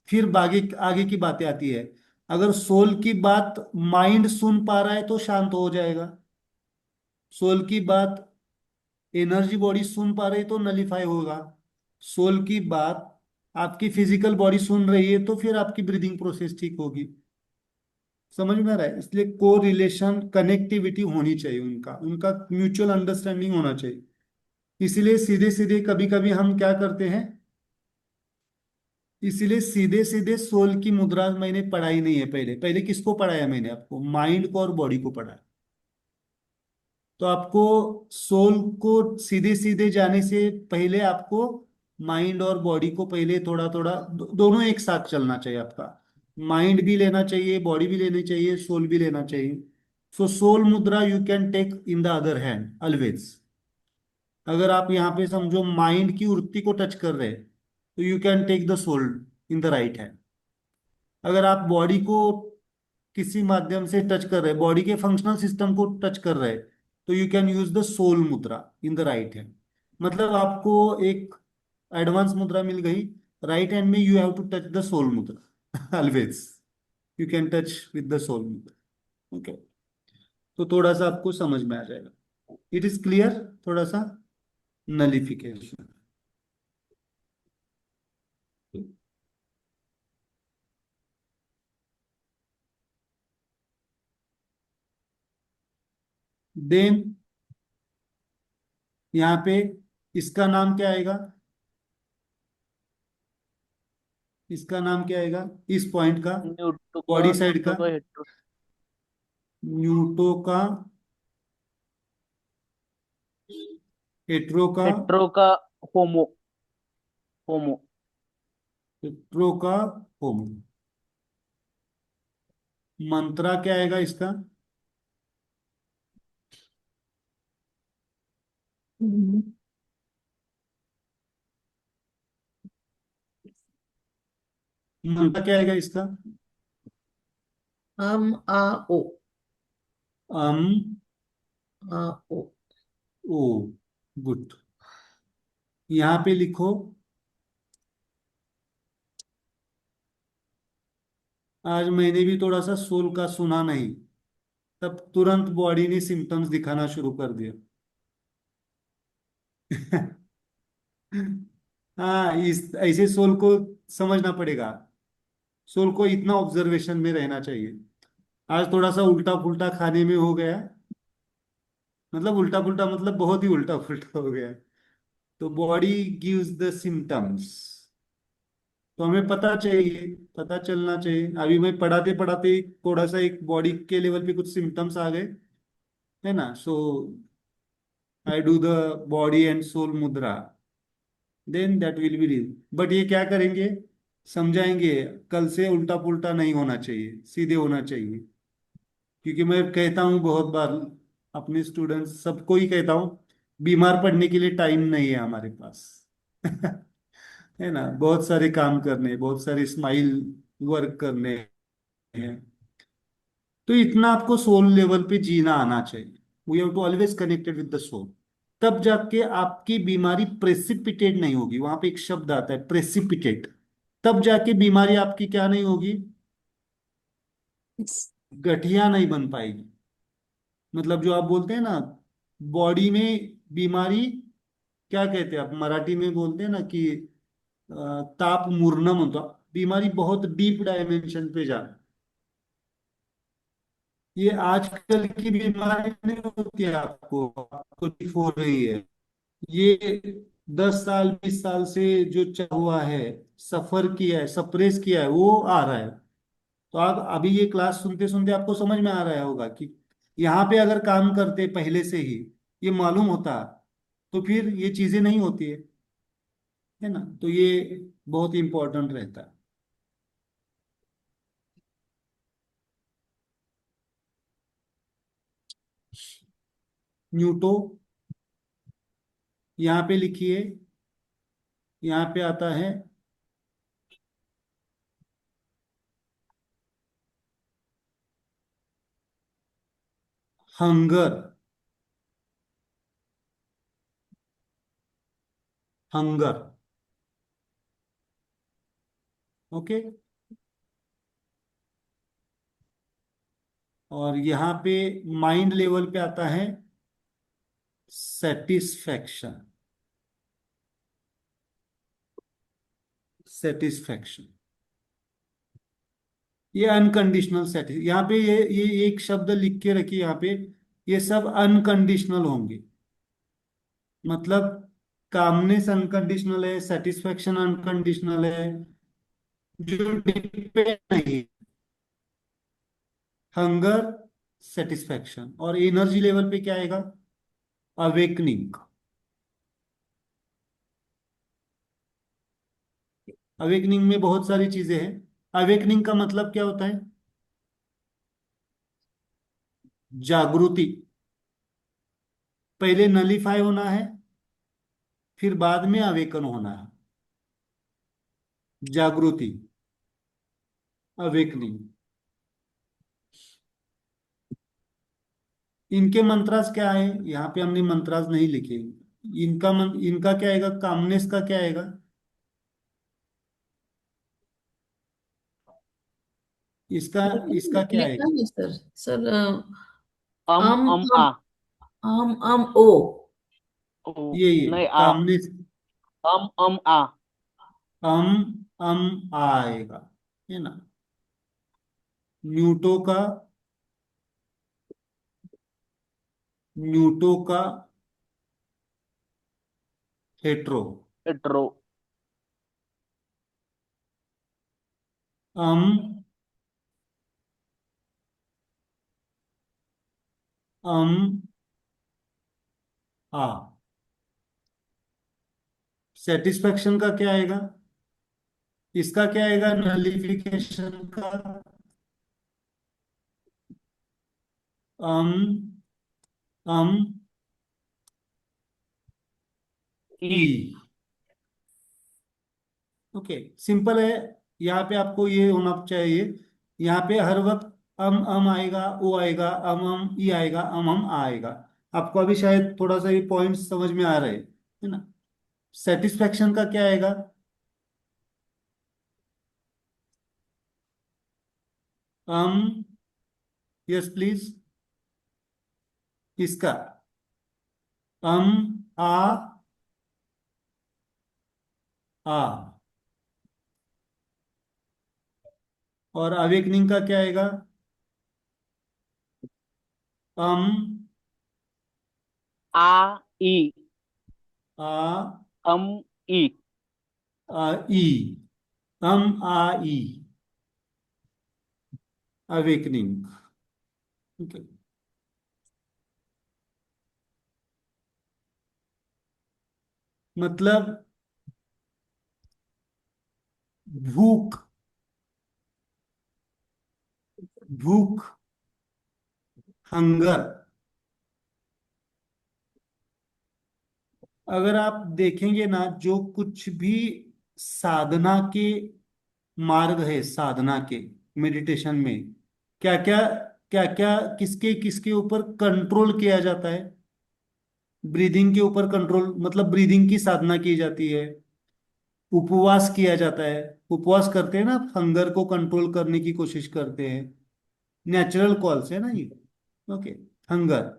फिर आगे आगे की बातें आती है। अगर सोल की बात माइंड सुन पा रहा है तो शांत हो जाएगा। सोल की बात एनर्जी बॉडी सुन पा रही है तो नलीफाई होगा। सोल की बात आपकी फिजिकल बॉडी सुन रही है तो फिर आपकी ब्रीदिंग प्रोसेस ठीक होगी। समझ में आ रहा है? इसलिए को रिलेशन, कनेक्टिविटी होनी चाहिए, उनका उनका म्यूचुअल अंडरस्टैंडिंग होना चाहिए। इसीलिए सीधे सीधे कभी कभी हम क्या करते हैं, इसीलिए सीधे सीधे सोल की मुद्रा मैंने पढ़ाई नहीं है। पहले पहले किसको पढ़ाया मैंने? आपको माइंड को और बॉडी को पढ़ाया। तो आपको सोल को सीधे सीधे जाने से पहले आपको माइंड और बॉडी को पहले थोड़ा थोड़ा दोनों एक साथ चलना चाहिए आपका। माइंड भी लेना चाहिए, बॉडी भी लेनी चाहिए, सोल भी लेना चाहिए। सो सोल मुद्रा you can take in the other hand always. अगर आप यहाँ पे समझो माइंड की वृत्ति को टच कर रहे हैं तो you can take the soul in the right hand. अगर आप बॉडी को किसी माध्यम से टच कर रहे हैं, बॉडी के फंक्शनल सिस्टम को टच कर रहे हैं, तो you can use the soul मुद्रा इन द राइट हैंड। मतलब आपको एक एडवांस मुद्रा मिल गई। राइट हैंड में you have to touch the soul mudra always. You can touch with the soul mudra. Okay, तो थोड़ा सा आपको समझ में आ जाएगा। इट इज क्लियर थोड़ा सा? नलिफिकेशन। देन यहाँ पे इसका नाम क्या आएगा? इसका नाम क्या आएगा इस पॉइंट का, न्यूटो का बॉडी साइड न्यूटो का? का हेट्रो न्यूटो का, हेट्रो का, हेट्रो का होमो होमो हेट्रो का होमो। मंत्रा क्या आएगा इसका? मंत्रा क्या आएगा इसका? आ ओ। अम आ ओ। ओ। गुड। यहां पे लिखो, आज मैंने भी थोड़ा सा सोल का सुना नहीं, तब तुरंत बॉडी ने सिम्टम्स दिखाना शुरू कर दिया। हाँ, इस ऐसे सोल को समझना पड़ेगा। सोल को इतना ऑब्जर्वेशन में रहना चाहिए। आज थोड़ा सा उल्टा पुल्टा खाने में हो गया, मतलब उल्टा पुल्टा मतलब बहुत ही उल्टा पुल्टा हो गया, तो बॉडी गिव्स द सिम्टम्स। तो हमें पता चाहिए, पता चलना चाहिए। अभी मैं पढ़ाते पढ़ाते थोड़ा सा एक बॉडी के लेवल पे कुछ सिम्टम्स आ गए, है ना? So I do the body and soul mudra, then that will be real. But ये क्या करेंगे, समझाएंगे कल से उल्टा पुल्टा नहीं होना चाहिए, सीधे होना चाहिए। क्योंकि मैं कहता हूँ बहुत बार अपने स्टूडेंट्स सबको ही कहता हूँ, बीमार पड़ने के लिए टाइम नहीं है हमारे पास। है ना? बहुत सारे काम करने, बहुत सारे स्माइल वर्क करने हैं। तो इतना आपको सोल लेवल पे जीना आना चाहिए। We have to always connected with the soul. तब जाके आपकी बीमारी प्रेसिपिटेट नहीं होगी। वहां पे एक शब्द आता है प्रेसिपिटेट। तब जाके बीमारी आपकी क्या नहीं होगी, गठिया नहीं बन पाएगी। मतलब जो आप बोलते हैं ना, बॉडी में बीमारी, क्या कहते हैं आप मराठी में बोलते हैं ना कि ताप मुर्नम होता, बीमारी बहुत डीप डायमेंशन पे जा। ये आजकल की बीमारी नहीं होती है, आपको ठीक हो रही है। ये 10 साल 20 साल से जो चला हुआ है, सफर किया है, सप्रेस किया है, वो आ रहा है। तो आप अभी ये क्लास सुनते सुनते आपको समझ में आ रहा होगा कि यहाँ पे अगर काम करते पहले से ही, ये मालूम होता, तो फिर ये चीजें नहीं होती है ना? तो ये बहुत इंपॉर्टेंट रहता है। न्यूटो यहाँ पे लिखिए, यहाँ पे आता है हंगर। हंगर। ओके। और यहाँ पे माइंड लेवल पे आता है सेटिस्फैक्शन। सेटिस्फैक्शन, ये अनकंडीशनल सेटिस, यहाँ पे ये एक शब्द लिख के रखिए यहाँ पे, ये सब अनकंडीशनल होंगे। मतलब कामनेस अनकंडीशनल है, सेटिस्फैक्शन अनकंडीशनल है, जो डिपेंड नहीं। Hunger, satisfaction. और एनर्जी लेवल पे क्या आएगा? अवेकनिंग। अवेकनिंग में बहुत सारी चीजें हैं। अवेकनिंग का मतलब क्या होता है? जागृति। पहले नलीफाई होना है, फिर बाद में अवेकन होना है। जागृति, अवेकनिंग। इनके मंत्रास क्या है? यहाँ पे हमने मंत्रास नहीं लिखे। इनका क्या आएगा? कामनेस का क्या आएगा? इसका इसका क्या लिखा आएगा? है सर। सर अम आम अम आम आ आम आम ओ। ओ ये नहीं आ कामनेस। अम आ अम अम आएगा, है ना? न्यूटो का, न्यूटो का हेट्रो। हेट्रो अम अम आ। सेटिस्फेक्शन का क्या आएगा? इसका क्या आएगा नलिफिकेशन का? अम अम ई ई। ओके, सिंपल है। यहाँ पे आपको ये होना चाहिए, यहाँ पे हर वक्त अम आएगा, ओ आएगा, अम ई आएगा, अम आएगा। आपको अभी शायद थोड़ा सा ये पॉइंट समझ में आ रहे हैं, है ना? सेटिस्फेक्शन का क्या आएगा? अम यस प्लीज। इसका अम आ। और अवेकनिंग का क्या आएगा? अम आ ई आ अम ई ई। अम आ ई। अवेकनिंग। ओके। मतलब भूख, भूख, हंगर। अगर आप देखेंगे ना, जो कुछ भी साधना के मार्ग है, साधना के मेडिटेशन में क्या क्या किसके किसके ऊपर कंट्रोल किया जाता है? ब्रीदिंग के ऊपर कंट्रोल, मतलब ब्रीदिंग की साधना की जाती है। उपवास किया जाता है, उपवास करते हैं ना, हंगर को कंट्रोल करने की कोशिश करते हैं। नेचुरल कॉल्स है ना ये। ओके। हंगर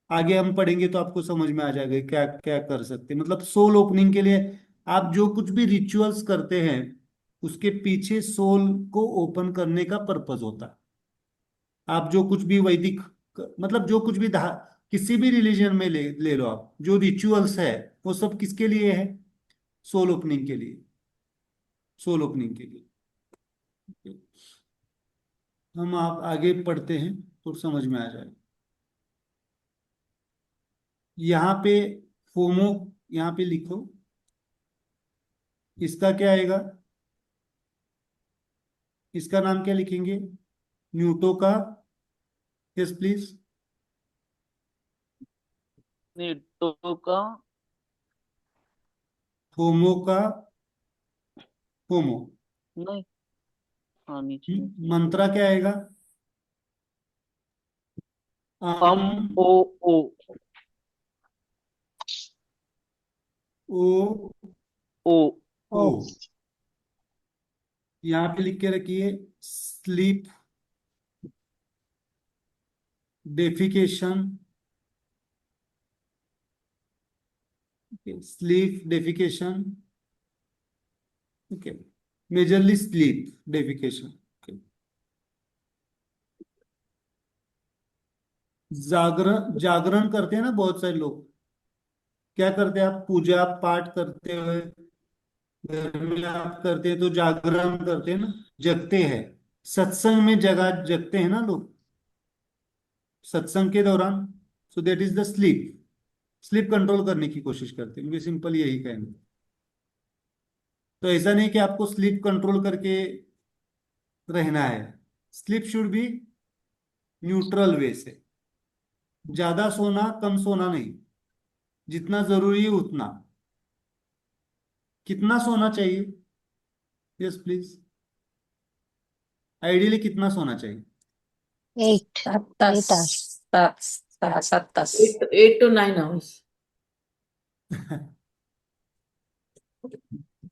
आगे हम पढ़ेंगे तो आपको समझ में आ जाएगा क्या क्या कर सकते हैं। मतलब सोल ओपनिंग के लिए आप जो कुछ भी रिचुअल्स करते हैं, उसके पीछे सोल को ओपन करने का पर्पज होता है। आप जो कुछ भी वैदिक, मतलब जो कुछ भी किसी भी रिलीजन में ले लो आप, जो रिचुअल्स है वो सब किसके लिए है? सोल ओपनिंग के लिए। सोल ओपनिंग के लिए। हम आप आगे पढ़ते हैं तो समझ में आ जाएगा। यहाँ पे फोमो, यहाँ पे लिखो, इसका क्या आएगा? इसका नाम क्या लिखेंगे? न्यूटो का। Yes please. नीटो का फोमो का। फोमो। नहीं। हाँ नीचे मंत्रा क्या आएगा? अम अम ओ ओ ओ ओ ओ। यहाँ पे लिख के रखिए, sleep deprivation. Sleep deprivation. Okay. Majorly sleep deprivation. जागरण, जागरण करते हैं ना बहुत सारे लोग। क्या करते हैं आप? पूजा पाठ करते हुए घर में आप करते हैं तो जागरण करते हैं ना, जगते हैं। सत्संग में जगते हैं ना लोग, सत्संग के दौरान। So that is the sleep. Sleep control करने की कोशिश करते हैं, मुझे सिंपल यही कहना है। तो ऐसा नहीं कि आपको स्लीप कंट्रोल करके रहना है। स्लीप शुड बी न्यूट्रल वे से। ज्यादा सोना कम सोना नहीं, जितना जरूरी है उतना। कितना सोना चाहिए? Yes please. आइडियली कितना सोना चाहिए? 8 7 तास 8 hours. 7 Tas 8 to 9 hours.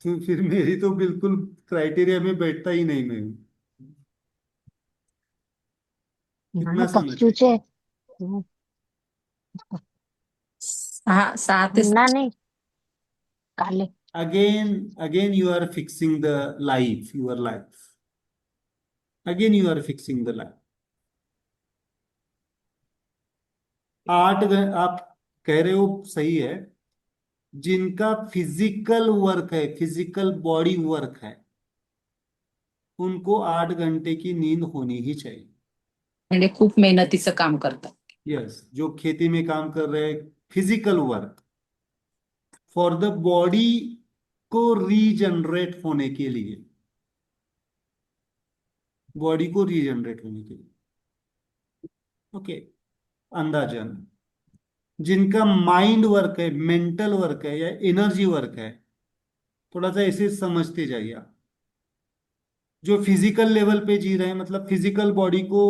तो फिर मेरी तो बिल्कुल क्राइटेरिया में बैठता ही नहीं मैं। ನಾನು कितना सोना चाहिए? कच्चूचे हाँ 7 नानी काले Again you are fixing the life, your life. Again you are fixing the life. 8 आप कह रहे हो, सही है। जिनका फिजिकल वर्क है, फिजिकल बॉडी वर्क है, उनको 8 घंटे की नींद होनी ही चाहिए। म्हणजे खूप मेहनतीचं काम करतात. यस, जो खेती में काम कर रहे हैं, physical work, for the body को रीजनरेट होने के लिए, बॉडी को रीजनरेट होने के लिए। ओके, अंदाजन जिनका माइंड वर्क है, मेंटल वर्क है या एनर्जी वर्क है, थोड़ा सा ऐसे समझते जाइए आप। जो फिजिकल लेवल पे जी रहे हैं, मतलब फिजिकल बॉडी को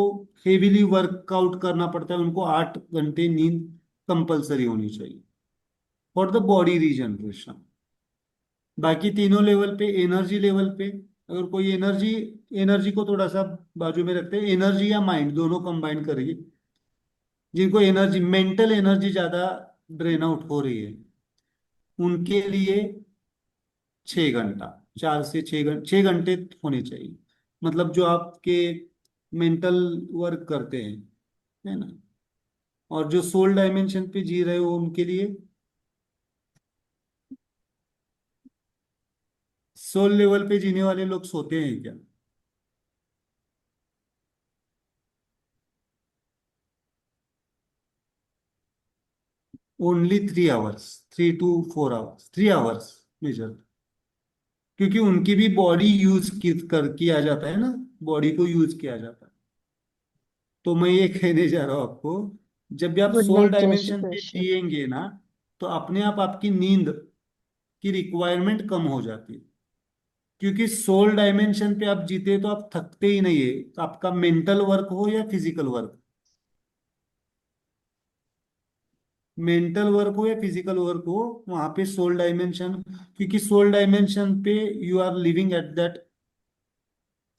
हेवीली वर्कआउट करना पड़ता है, उनको 8 घंटे नींद कंपलसरी होनी चाहिए फॉर द बॉडी रीजनरेशन। बाकी तीनों लेवल पे, एनर्जी लेवल पे, अगर कोई एनर्जी, एनर्जी को थोड़ा सा बाजू में रखते हैं, एनर्जी या माइंड दोनों कंबाइन करिए। जिनको एनर्जी, मेंटल एनर्जी ज्यादा ड्रेन आउट हो रही है, उनके लिए 6 घंटा, 4 से 6 घंटे, 6 घंटे होने चाहिए। मतलब जो आपके मेंटल वर्क करते हैं, है ना, और जो सोल डायमेंशन पे जी रहे हो, उनके लिए सोल लेवल पे जीने वाले लोग सोते हैं क्या? Only 3 hours, 3 to 4 hours, 3 hours major, क्योंकि उनकी भी बॉडी यूज किया जाता है ना, बॉडी को यूज किया जाता है। तो मैं ये कहने जा रहा हूं आपको, जब भी आप गुड सोल नाइट, जय श्री डायमेंशन पे कृष्ण। जिएंगे ना, तो अपने आप आपकी नींद की रिक्वायरमेंट कम हो जाती है। क्योंकि सोल डायमेंशन पे आप जीते तो आप थकते ही नहीं है, आपका मेंटल वर्क हो या फिजिकल वर्क, मेंटल वर्क हो या फिजिकल वर्क हो, वहां पे सोल डायमेंशन, क्योंकि सोल डायमेंशन पे you are living at that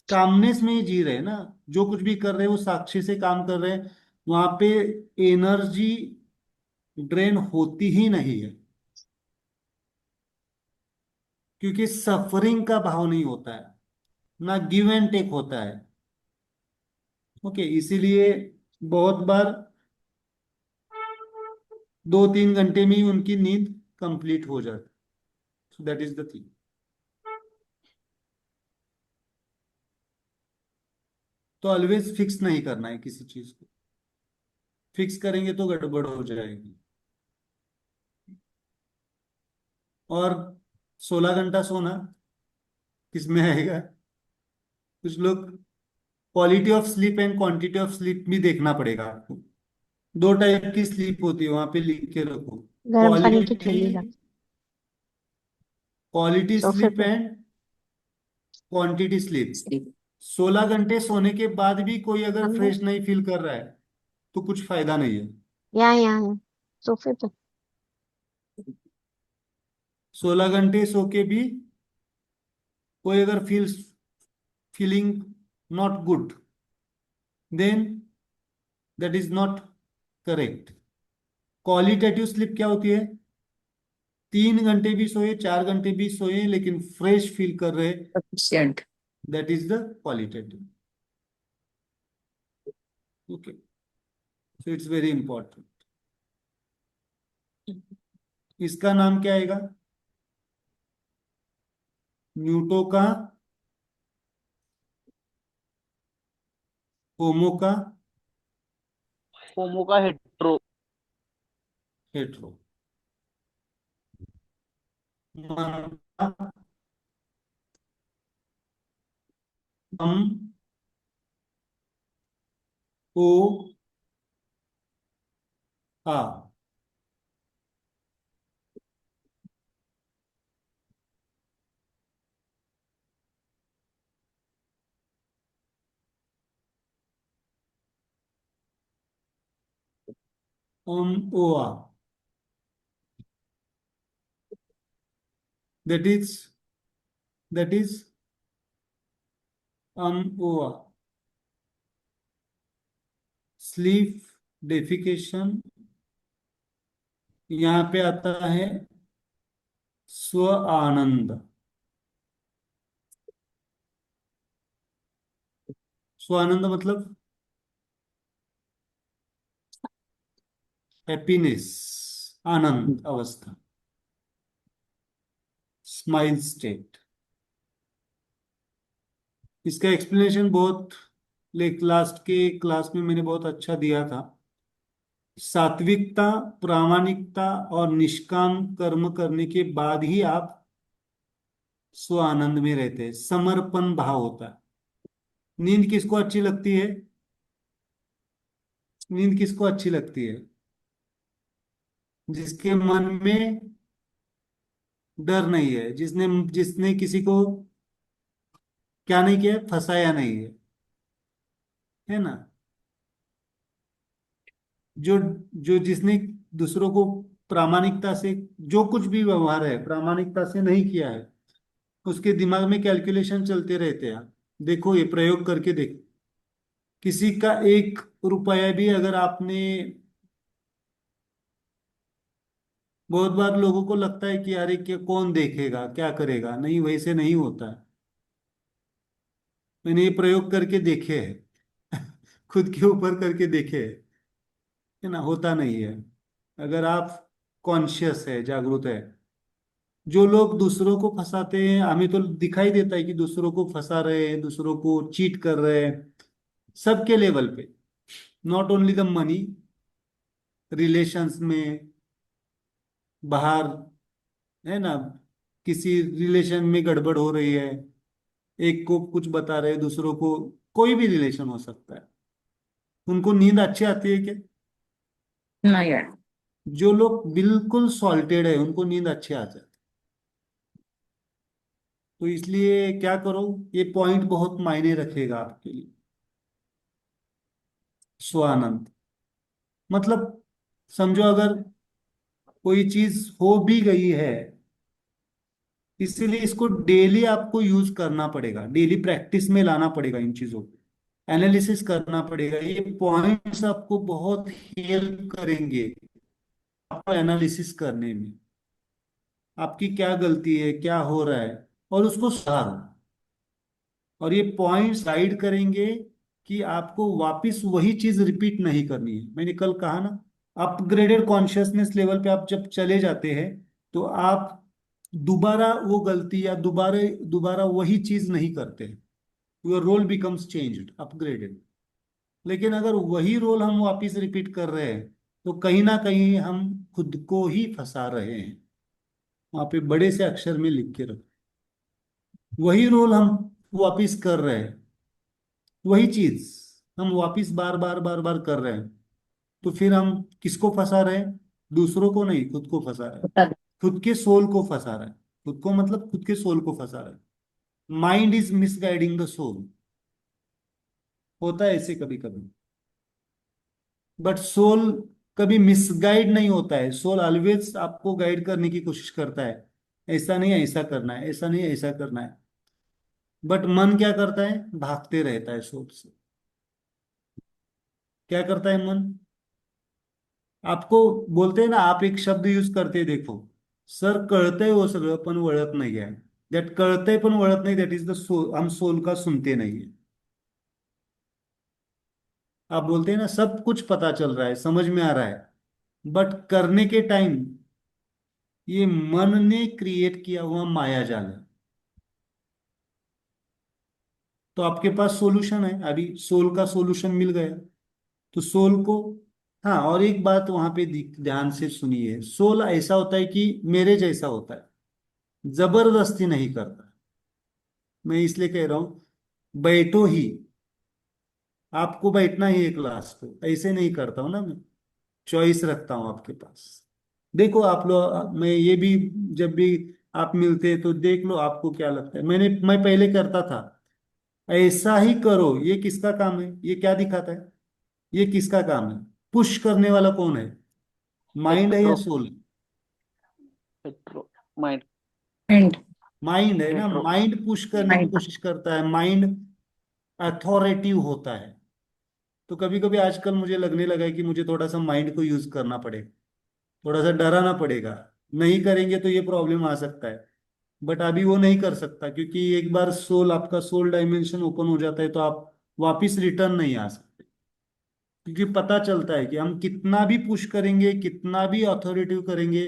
calmness में ही जी रहे हैं ना, जो कुछ भी कर रहे हैं वो साक्षी से काम कर रहे हैं, वहां पे एनर्जी ड्रेन होती ही नहीं है, क्योंकि सफरिंग का भाव नहीं होता है, ना गिव एंड टेक होता है। ओके, इसीलिए बहुत बार 2-3 घंटे में ही उनकी नींद कंप्लीट हो जाती। So that is the thing. तो ऑलवेज फिक्स नहीं करना है किसी चीज को, फिक्स करेंगे तो गड़बड़ हो जाएगी। और 16 घंटा सोना किसमें आएगा? कुछ लोग, quality of sleep and quantity of sleep भी देखना पड़ेगा आपको। 2 टाइप की स्लीप होती है, वहां पे लिख के रखो। गर्म पानी की क्वालिटी, थैली ला क्वालिटी सोफे स्लीप पे। And quantity sleep. 16 घंटे सोने के बाद भी कोई अगर अंदर, फ्रेश नहीं फील कर रहा है, तो कुछ फायदा नहीं है। यहाँ सोफे पे। 16 घंटे सो के भी कोई अगर feeling not good, then that is not correct. Qualitative sleep क्या होती है? 3 घंटे भी सोए, 4 घंटे भी सोए, लेकिन फ्रेश फील कर रहे, sufficient. That is the qualitative. Okay, so it's very important. इसका नाम क्या आएगा? न्यूटो का, होमो का, होमो का हेट्रो। हेट्रो। मन का, हम, ओ, आ। ओ, आ, दैट इज, दैट इज ओ, आ। स्लीप डेफिकेशन, यहाँ पे आता है स्व आनंद। स्व आनंद मतलब हैप्पीनेस, आनंद अवस्था, स्माइल स्टेट। इसका एक्सप्लेनेशन बहुत लास्ट के क्लास में मैंने बहुत अच्छा दिया था। सात्विकता, प्रामाणिकता और निष्काम कर्म करने के बाद ही आप स्व आनंद में रहते हैं, समर्पण भाव होता है। नींद किसको अच्छी लगती है? नींद किसको अच्छी लगती है? जिसके मन में डर नहीं है, जिसने जिसने किसी को क्या नहीं किया, फंसाया नहीं है ना? जो जो जिसने दूसरों को प्रामाणिकता से, जो कुछ भी व्यवहार है प्रामाणिकता से नहीं किया है, उसके दिमाग में कैलकुलेशन चलते रहते हैं। देखो, ये प्रयोग करके देखो। किसी का 1 रुपया भी अगर आपने, बहुत बार लोगों को लगता है कि अरे क्या, कौन देखेगा, क्या करेगा, नहीं, वैसे नहीं होता है। मैंने ये प्रयोग करके देखे है खुद के ऊपर करके देखे है ना, होता नहीं है। अगर आप कॉन्शियस है, जागरूक है। जो लोग दूसरों को फंसाते हैं, हमें तो दिखाई देता है कि दूसरों को फंसा रहे हैं, दूसरों को चीट कर रहे हैं, सबके लेवल पे, not only the money, relations में, बाहर, है ना, किसी रिलेशन में गड़बड़ हो रही है, एक को कुछ बता रहे हैं दूसरों को, कोई भी रिलेशन हो सकता है। उनको नींद अच्छी आती है क्या? नाही आहे. जो लोग बिल्कुल सॉल्टेड है उनको नींद अच्छी आ जाती है। तो इसलिए क्या करो, ये पॉइंट बहुत मायने रखेगा आपके लिए। स्वानंद मतलब, समझो अगर कोई चीज हो भी गई है, इसीलिए इसको डेली आपको यूज करना पड़ेगा, डेली प्रैक्टिस में लाना पड़ेगा, इन चीजों को एनालिसिस करना पड़ेगा। ये पॉइंट्स आपको बहुत हेल्प करेंगे आपको एनालिसिस करने में, आपकी क्या गलती है, क्या हो रहा है, और उसको सुधारो। और ये पॉइंट्स गाइड करेंगे कि आपको वापस वही चीज रिपीट नहीं करनी है। मैंने कल कहा ना, अपग्रेडेड कॉन्शियसनेस लेवल पे आप जब चले जाते हैं, तो आप दोबारा वो गलती या दोबारा दोबारा वही चीज नहीं करते। Your role becomes changed, upgraded. लेकिन अगर वही रोल हम वापस रिपीट कर रहे हैं, तो कहीं ना कहीं हम खुद को ही फंसा रहे हैं। वहां पे बड़े से अक्षर में लिख के रखो, वही रोल हम वापिस कर रहे हैं, वही चीज हम वापिस बार बार बार बार कर रहे हैं। तो फिर हम किसको फंसा रहे हैं? दूसरों को नहीं, खुद को फंसा रहे हैं। होतात. खुद के सोल को फंसा रहे हैं। खुद को मतलब खुद के सोल को फंसा रहे हैं। Mind is misguiding the soul. होता है ऐसे कभी कभी, बट सोल कभी मिसगाइड नहीं होता है। सोल ऑलवेज आपको गाइड करने की कोशिश करता है, ऐसा नहीं है ऐसा करना है, ऐसा नहीं है ऐसा करना है। बट मन क्या करता है? भागते रहता है सोल से। क्या करता है मन? आपको बोलते हैं ना, आप एक शब्द यूज करते देखो, सर कळतंय वो सगळं पण वळत नाही आहे। दॅट कळतंय पण वळत नाही, दैट इज द सोल। हम सोल का सुनते नहीं है। आप बोलते हैं ना, सब कुछ पता चल रहा है, समझ में आ रहा है, बट करने के टाइम ये मन ने क्रिएट किया हुआ माया जाल है। तो आपके पास सॉल्यूशन है, अभी सोल का सॉल्यूशन मिल गया। तो सोल को, हाँ, और एक बात वहां पे ध्यान से सुनिए, सोल ऐसा होता है कि मेरे जैसा होता है, जबरदस्ती नहीं करता। मैं इसलिए कह रहा हूं, बैठो ही, आपको बैठना ही है क्लास को, ऐसे नहीं करता हूं ना मैं, चॉइस रखता हूं आपके पास। देखो आप लोग, मैं ये भी, जब भी आप मिलते हैं तो देख लो आपको क्या लगता है। मैं पहले करता था, ऐसा ही करो, ये किसका काम है? ये क्या दिखाता है? ये किसका काम है? पुश करने वाला कौन है? माइंड है या hetero soul? Hetero mind and mind है ना। हेट्रो माइंड पुश करने की माइंड. कोशिश करता है, माइंड अथॉरिटिव होता है। तो कभी कभी आजकल मुझे लगने लगा है कि मुझे थोड़ा सा माइंड को यूज करना पड़ेगा, थोड़ा सा डराना पड़ेगा। नहीं करेंगे तो ये प्रॉब्लम आ सकता है। बट अभी वो नहीं कर सकता, क्योंकि एक बार सोल, आपका सोल डायमेंशन ओपन हो जाता है, तो आप वापिस रिटर्न नहीं आ सकते। क्योंकि पता चलता है कि हम कितना भी पुश करेंगे, कितना भी अथॉरिटिव करेंगे,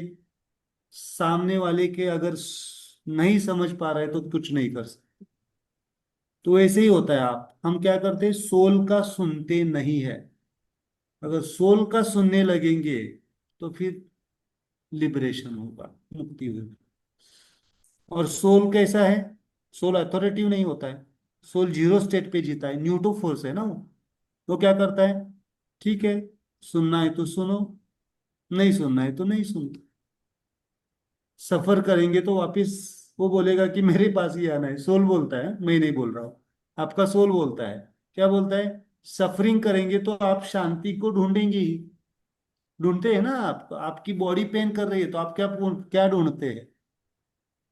सामने वाले के अगर नहीं समझ पा रहे तो कुछ नहीं कर सकते। तो ऐसे ही होता है। आप हम क्या करते हैं, सोल का सुनते नहीं है। अगर सोल का सुनने लगेंगे तो फिर लिबरेशन होगा, मुक्ति होगी। और सोल कैसा है? सोल अथॉरिटिव नहीं होता है। सोल जीरो स्टेट पे जीता है, न्यूटो फोर्स है ना वो। तो क्या करता है, ठीक है, सुनना है तो सुनो, नहीं सुनना है तो नहीं सुनो। सफर करेंगे तो वापिस वो बोलेगा कि मेरे पास ही आना है। सोल बोलता है, मैं नहीं बोल रहा हूँ। आपका सोल बोलता है, क्या बोलता है? सफरिंग करेंगे तो आप शांति को ढूंढेंगे ही। ढूंढते हैं ना आप? आपकी बॉडी पेन कर रही है तो आप क्या क्या ढूंढते हैं?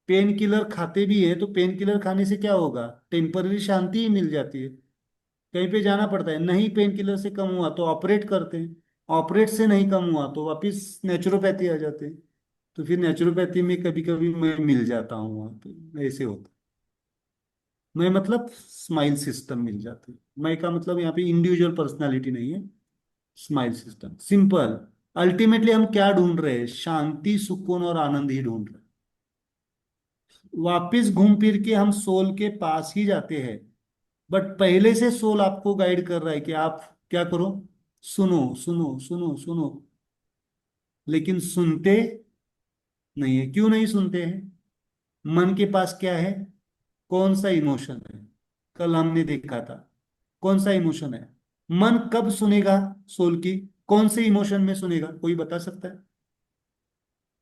पेन किलर खाते भी है तो पेन किलर खाने से क्या होगा? टेम्पररी शांति ही मिल जाती है। कहीं पे जाना पड़ता है, नहीं पेन किलर से कम हुआ तो ऑपरेट करते हैं, ऑपरेट से नहीं कम हुआ तो वापिस नेचुरोपैथी आ जाते हैं। तो फिर नेचुरोपैथी में कभी कभी मैं मिल जाता हूँ वहाँ पे, ऐसे होता। मैं मतलब स्माइल सिस्टम मिल जाती है। मैं का मतलब यहाँ पे इंडिविजुअल पर्सनालिटी नहीं है, स्माइल सिस्टम सिंपल। अल्टीमेटली हम क्या ढूंढ रहे हैं? शांति, सुकून और आनंद ही ढूंढ रहे हैं। वापिस घूम फिर के हम सोल के पास ही जाते हैं। बट पहले से सोल आपको गाइड कर रहा है कि आप क्या करो, सुनो सुनो सुनो सुनो। लेकिन सुनते नहीं है। क्यों नहीं सुनते हैं? मन के पास क्या है? कौन सा इमोशन है? कल हमने देखा था, कौन सा इमोशन है? मन कब सुनेगा सोल की? कौन से इमोशन में सुनेगा, कोई बता सकता है?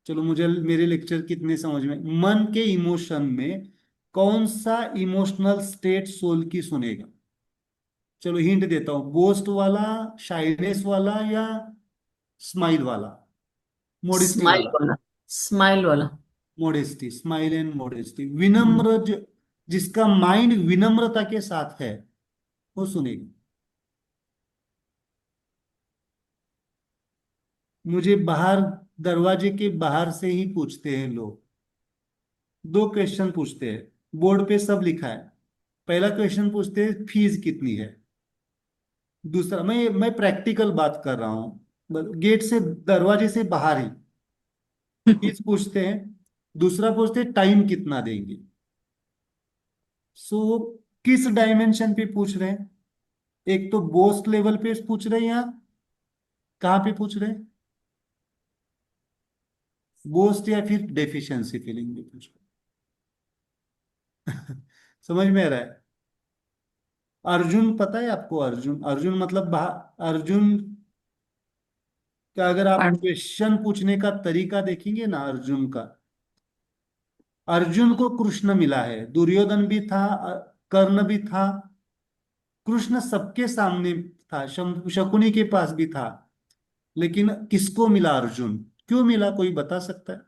चलो, मुझे मेरे लेक्चर कितने समझ में, मन के इमोशन में कौन सा इमोशनल स्टेट सोल की सुनेगा? चलो हिंट देता हूं, बोस्ट वाला, शाइनेस वाला, या स्माइल वाला, मोडिस्टी स्माइल वाला? वाला। स्माइल वाला। Modesty, smile and modesty. विनम्र जिसका माइंड विनम्रता के साथ है वो सुनेगी। मुझे बाहर, दरवाजे के बाहर से ही पूछते हैं लोग। दो क्वेश्चन पूछते हैं, बोर्ड पे सब लिखा है। पहला क्वेश्चन पूछते हैं फीस कितनी है। दूसरा, मैं प्रैक्टिकल बात कर रहा हूँ, गेट से, दरवाजे से बाहर ही फीस पूछते हैं। दूसरा पूछते हैं टाइम कितना देंगे। सो किस डायमेंशन पे पूछ रहे हैं? एक तो बोस्ट लेवल पे पूछ रहे हैं, या कहाँ पे पूछ रहे हैं? बोस्ट या फिर डेफिशिएंसी फीलिंग पे पूछ रहे हैं। समझ में आ रहा है? अर्जुन पता है आपको? अर्जुन, अर्जुन मतलब अर्जुन का अगर आप पांडव। क्वेश्चन पूछने का तरीका देखेंगे ना अर्जुन का, अर्जुन को कृष्ण मिला है, दुर्योधन भी था, कर्ण भी था, कृष्ण सबके सामने था, शकुनी के पास भी था। लेकिन किसको मिला अर्जुन? क्यों मिला, कोई बता सकता है?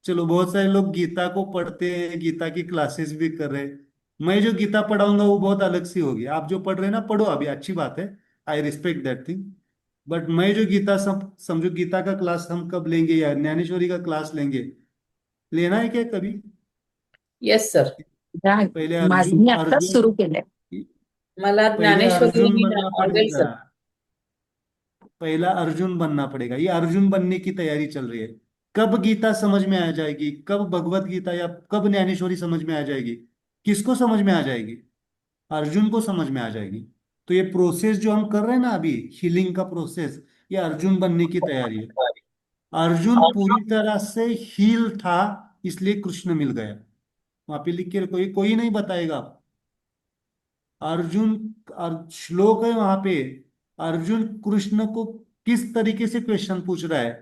चलो, बहुत सारे लोग गीता को पढ़ते हैं, गीता की क्लासेस भी कर रहे हैं। मैं जो गीता पढ़ाऊंगा वो बहुत अलग सी होगी। आप जो पढ़ रहे हैं ना, पढ़ो, अभी अच्छी बात है, I respect that thing. But मैं जो गीता समझो, गीता का क्लास हम कब लेंगे, या ज्ञानेश्वरी का क्लास लेंगे? लेना है क्या कभी? Yes sir. पहले माझी अर्जुन, मी आत्ताच सुरू केलंय. मला पहले ज्ञानेश्वरी अर्जुन बनना आवडेल पड़ेगा। सर. पहला अर्जुन बनना पड़ेगा। ये अर्जुन बनने की तैयारी चल रही है। कब गीता समझ में आ जाएगी, कब भगवत गीता या कब ज्ञानेश्वरी समझ में आ जाएगी? किसको समझ में आ जाएगी? अर्जुन को समझ में आ जाएगी। तो ये प्रोसेस जो हम कर रहे हैं ना अभी, हीलिंग का प्रोसेस, ये अर्जुन बनने की तैयारी है। अर्जुन पूरी तरह से हील था, इसलिए कृष्ण मिल गया। वहां पे लिख के रखो, ये कोई नहीं बताएगा। अर्जुन, श्लोक है वहां पे। अर्जुन कृष्ण को किस तरीके से क्वेश्चन पूछ रहा है?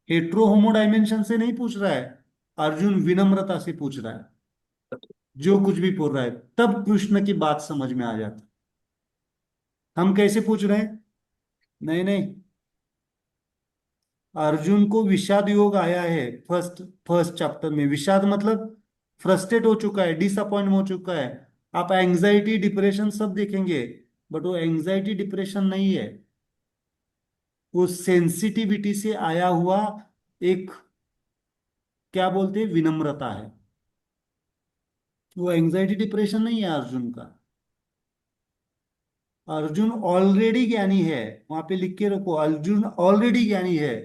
हेट्रो होमो डायमेंशन से नहीं पूछ रहा है। अर्जुन विनम्रता से पूछ रहा है, जो कुछ भी बोल रहा है, तब कृष्ण की बात समझ में आ जाती। हम कैसे पूछ रहे हैं? नहीं नहीं, अर्जुन को विषाद योग आया है। फर्स्ट फर्स्ट चैप्टर में विषाद मतलब फ्रस्ट्रेट हो चुका है, डिसअपॉइंट हो चुका है। आप एंजाइटी डिप्रेशन सब देखेंगे, बट वो एंजाइटी डिप्रेशन नहीं है। वो सेंसिटिविटी से आया हुआ एक, क्या बोलते हैं, विनम्रता है। वो एंजाइटी डिप्रेशन नहीं है अर्जुन का। अर्जुन ऑलरेडी ज्ञानी है। वहां पे लिख के रखो, अर्जुन ऑलरेडी ज्ञानी है।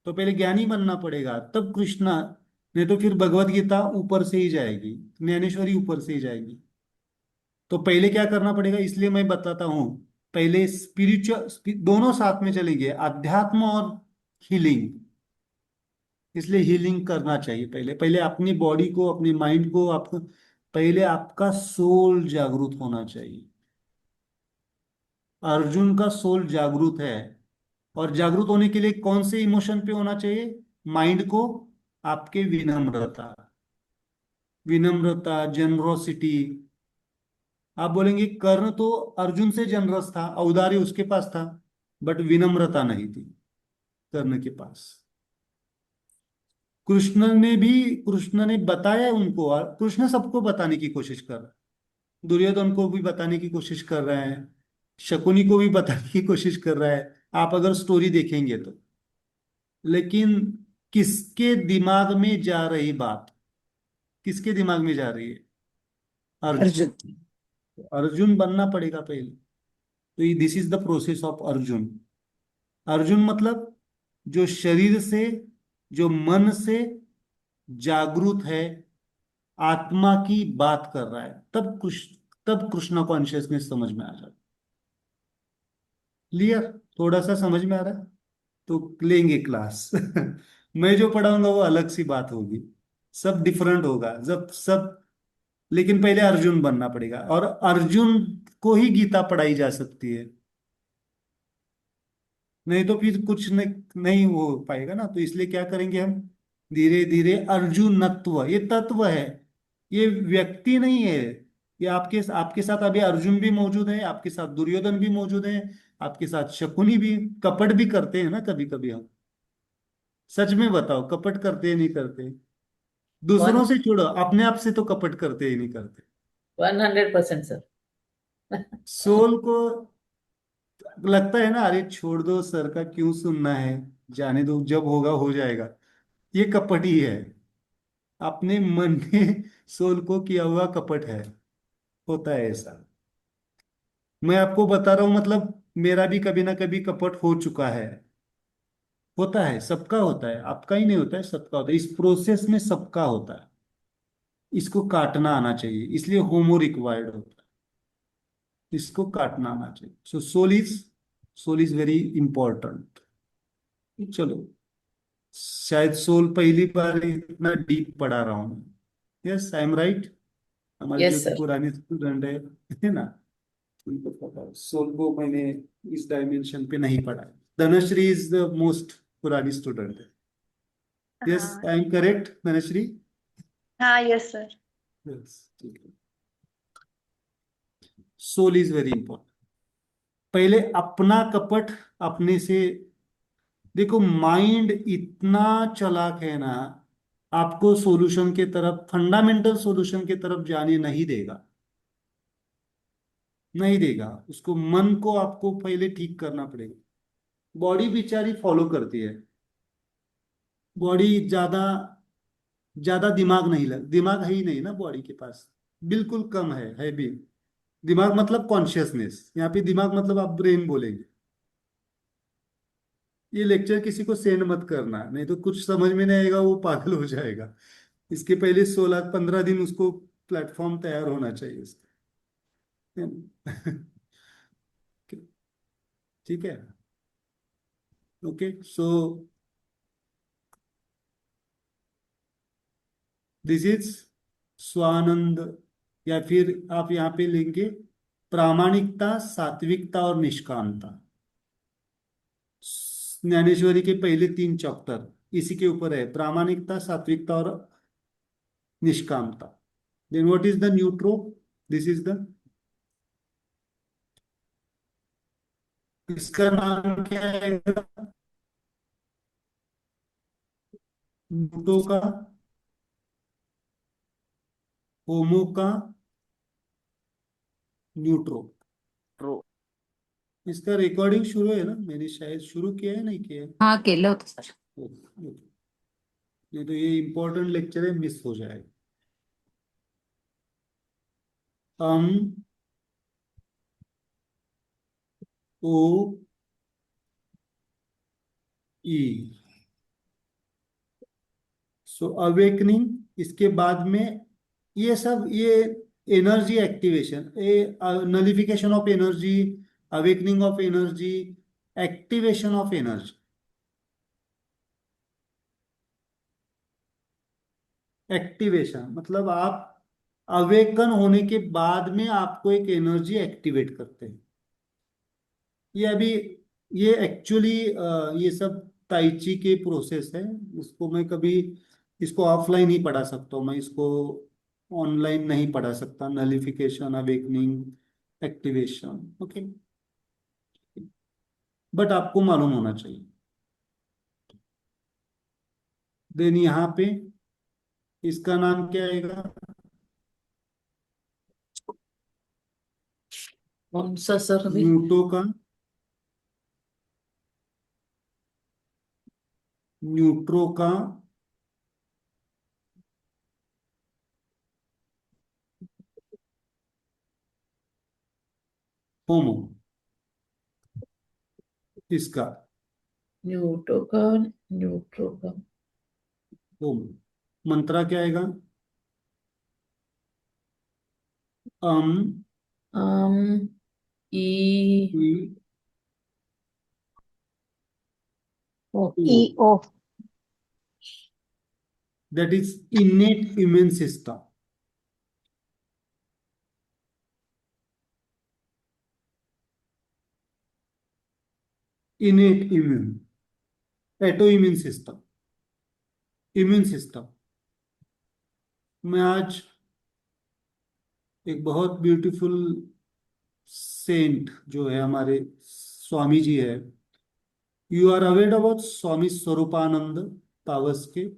तो पहले ज्ञानी बनना पड़ेगा, तब कृष्णा। नहीं तो फिर भगवत गीता ऊपर से ही जाएगी, ज्ञानेश्वरी ऊपर से ही जाएगी। तो पहले क्या करना पड़ेगा, इसलिए मैं बताता हूं। पहले स्पिरिचुअल दोनों साथ में चलेंगे, अध्यात्म और हीलिंग। इसलिए हीलिंग करना चाहिए पहले। पहले अपनी बॉडी को, अपनी माइंड को, आपको पहले आपका सोल जागरूक होना चाहिए। अर्जुन का सोल जागरूक है। और जागरूक होने के लिए कौन से इमोशन पे होना चाहिए? माइंड को आपके विनम्रता, विनम्रता, जनरोसिटी। आप बोलेंगे कर्ण तो अर्जुन से जनरस था, औदार्य उसके पास था, बट विनम्रता नहीं थी कर्ण के पास। कृष्ण ने बताया उनको, और कृष्ण सबको बताने की कोशिश कर रहा है। दुर्योधन को भी बताने की कोशिश कर रहा है, शकुनी को भी बताने की कोशिश कर रहा है, आप अगर स्टोरी देखेंगे तो। लेकिन किसके दिमाग में जा रही बात, किसके दिमाग में जा रही है? अर्जुन। अर्जुन। अर्जुन बनना पड़ेगा पहले। तो this is the process of Arjun. Arjun मतलब जो शरीर से, जो मन से जागरूक है, आत्मा की बात कर रहा है, तब कृष्णा कॉन्शियसनेस समझ में आ जाता। क्लियर? थोड़ा सा समझ में आ रहा है? तो लेंगे क्लास। मैं जो पढ़ाऊंगा वो अलग सी बात होगी, सब डिफरेंट होगा जब सब। लेकिन पहले अर्जुन बनना पड़ेगा, और अर्जुन को ही गीता पढ़ाई जा सकती है, नहीं तो फिर कुछ नहीं हो पाएगा ना। तो इसलिए क्या करेंगे हम, धीरे धीरे अर्जुनत्व, ये तत्व है, ये व्यक्ति नहीं है। ये आपके आपके साथ अभी अर्जुन भी मौजूद है, आपके साथ दुर्योधन भी मौजूद है, आपके साथ शकुनी भी। कपट भी करते हैं ना कभी कभी हम। सच में बताओ, कपट करते हैं नहीं करते? दूसरों वन से छोड़ो, अपने आप से तो कपट करते ही नहीं करते। 100% सर। सोल को लगता है ना, अरे छोड़ दो सर का, क्यों सुनना है, जाने दो, जब होगा हो जाएगा। ये कपट ही है, अपने मन में सोल को किया हुआ कपट है। होता है ऐसा। मैं आपको बता रहा हूं, मतलब मेरा भी कभी ना कभी कपट हो चुका है। होता है, सबका होता है, आपका ही नहीं होता है, सबका होता है। इस प्रोसेस में सबका होता है। इसको काटना आना चाहिए, इसलिए होमो रिक्वायर्ड होता है। इसको काटना आना चाहिए। So soul is very important. चलो, शायद सोल पहली बार इतना डीप पढ़ा रहा हूं। Yes, I am right. हमारे जो यस सर। पुराने स्टूडेंट है ना, उनको पता है सोल को मैंने इस डायमेंशन पे नहीं पढ़ा है। धनश्री इज द मोस्ट पुरानी स्टूडेंट है। यस, हाँ। I am correct Dhanashri? हाँ, यस सर। यस, ठीक है। Soul is very important. पहले अपना कपट अपने से। देखो, माइंड इतना चालाक है ना, आपको सॉल्यूशन के तरफ, फंडामेंटल सॉल्यूशन के तरफ जाने नहीं देगा। नहीं देगा उसको, मन को आपको पहले ठीक करना पड़ेगा। बॉडी बेचारी फॉलो करती है। बॉडी ज्यादा ज्यादा दिमाग नहीं दिमाग है ही नहीं ना बॉडी के पास, बिल्कुल कम है भी। दिमाग मतलब कॉन्शियसनेस, यहाँ पे दिमाग मतलब आप ब्रेन बोलेंगे। ये लेक्चर किसी को सेंड मत करना, नहीं तो कुछ समझ में नहीं आएगा, वो पागल हो जाएगा। इसके पहले 16-15 दिन उसको प्लेटफॉर्म तैयार होना चाहिए इसका। ठीक है। Okay, so this is Swanand, या फिर आप यहाँ पे लेंगे प्रामाणिकता, सात्विकता और निष्कामता। ज्ञानेश्वरी के पहले 3 चैप्टर इसी के ऊपर है, प्रामाणिकता, सात्विकता और निष्कामता। Then what is the neutro? This is the, इसका नाम क्या है? न्यूटो का, होमो का, न्यूट्रो। ट्रू। इसका रिकॉर्डिंग शुरू है ना, मैंने शायद शुरू किया है, नहीं किया है? हाँ केलं होतं सर. Okay, okay. नहीं तो ये इंपॉर्टेंट लेक्चर है, मिस हो जाएगा। हम ओ ई, सो अवेकनिंग। इसके बाद में ये सब, ये energy activation, नलिफिकेशन of energy, awakening of energy, activation of energy. Activation मतलब आप अवेकन होने के बाद में आपको एक एनर्जी एक्टिवेट करते हैं। ये अभी ये एक्चुअली ये सब ताइची के प्रोसेस है। इसको मैं कभी इसको ऑफलाइन ही पढ़ा सकता हूँ, मैं इसको ऑनलाइन नहीं पढ़ा सकता। नलिफिकेशन, अवेकनिंग, एक्टिवेशन, ओके, बट आपको मालूम होना चाहिए। देन यहाँ पे इसका नाम क्या आएगा? कौन सा सर अभी? न्यूट्रो का होमो, इसका न्यूट्रो का होमो। मंत्रा क्या आएगा? Um um E E O E O. that is innate immune system. Innate immune, autoimmune system, immune system. मैं आज एक बहुत ब्यूटीफुल सेंट जो है हमारे स्वामी जी है, यू आर अवेयर अबाउट स्वामी स्वरूपानंद पावस के?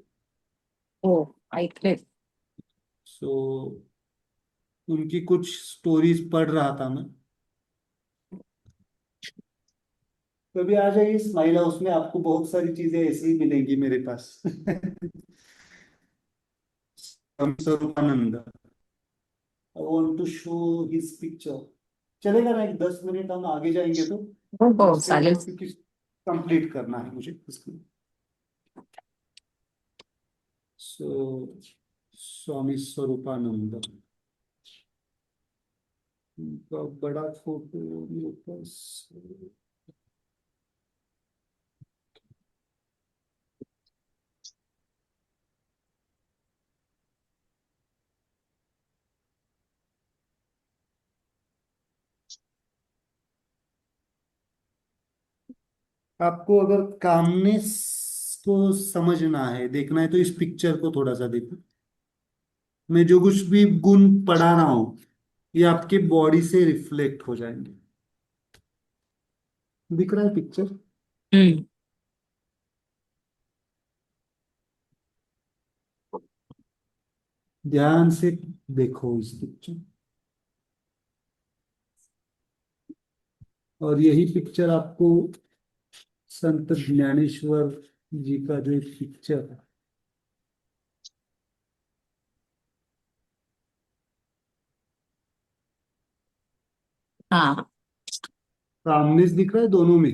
ओ ऐकले. सो उनकी कुछ स्टोरीज पढ़ रहा था मैं। कभी आ जाइए स्माइल हाउस में, आपको बहुत सारी चीजें ऐसी ही मिलेंगी मेरे पास। Swami Swaroopanand, I want to show his picture. चलेगा ना? एक 10 मिनट हम आगे जाएंगे तो हो उसके चालेल. बाद क्योंकि कंप्लीट करना है मुझे इसको। सो स्वामी स्वरूपानंद, उनका बड़ा फोटो मेरे पास। आपको अगर कामनेस को समझना है, देखना है, तो इस पिक्चर को थोड़ा सा देखो। मैं जो कुछ भी गुण पढ़ा रहा हूं ये आपके बॉडी से रिफ्लेक्ट हो जाएंगे। दिख रहा है पिक्चर? हम्म. ध्यान से देखो इस पिक्चर। और यही पिक्चर आपको संत ज्ञानेश्वर जी का जो एक पिक्चर है, हाँ. सामने से दिख रहा है दोनों में।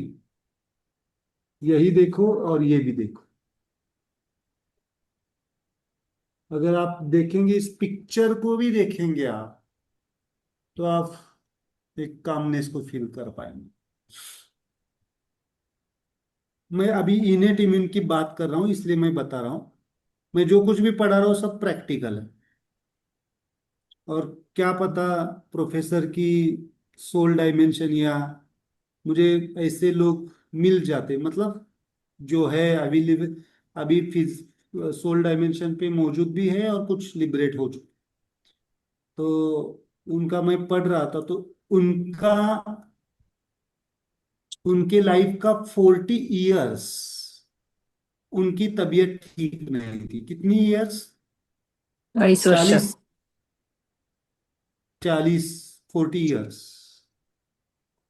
यही देखो और ये भी देखो। अगर आप देखेंगे, इस पिक्चर को भी देखेंगे आप, तो आप एक कामनेस को फील कर पाएंगे। मैं अभी इनेट इम्यून की बात कर रहा हूं, इसलिए मैं बता रहा हूं। मैं जो कुछ भी पढ़ा रहा हूं सब प्रैक्टिकल है। और क्या पता प्रोफेसर की सोल डायमेंशन या मुझे ऐसे लोग मिल जाते, मतलब जो है अभी अभी सोल डायमेंशन पे मौजूद भी है और कुछ लिबरेट हो चुके। तो उनका मैं पढ़ रहा था, तो उनका उनके लाइफ का 40 इयर्स उनकी तबीयत ठीक नहीं थी। कितनी इयर्स? 22 वर्ष. 40, 40, 40 years,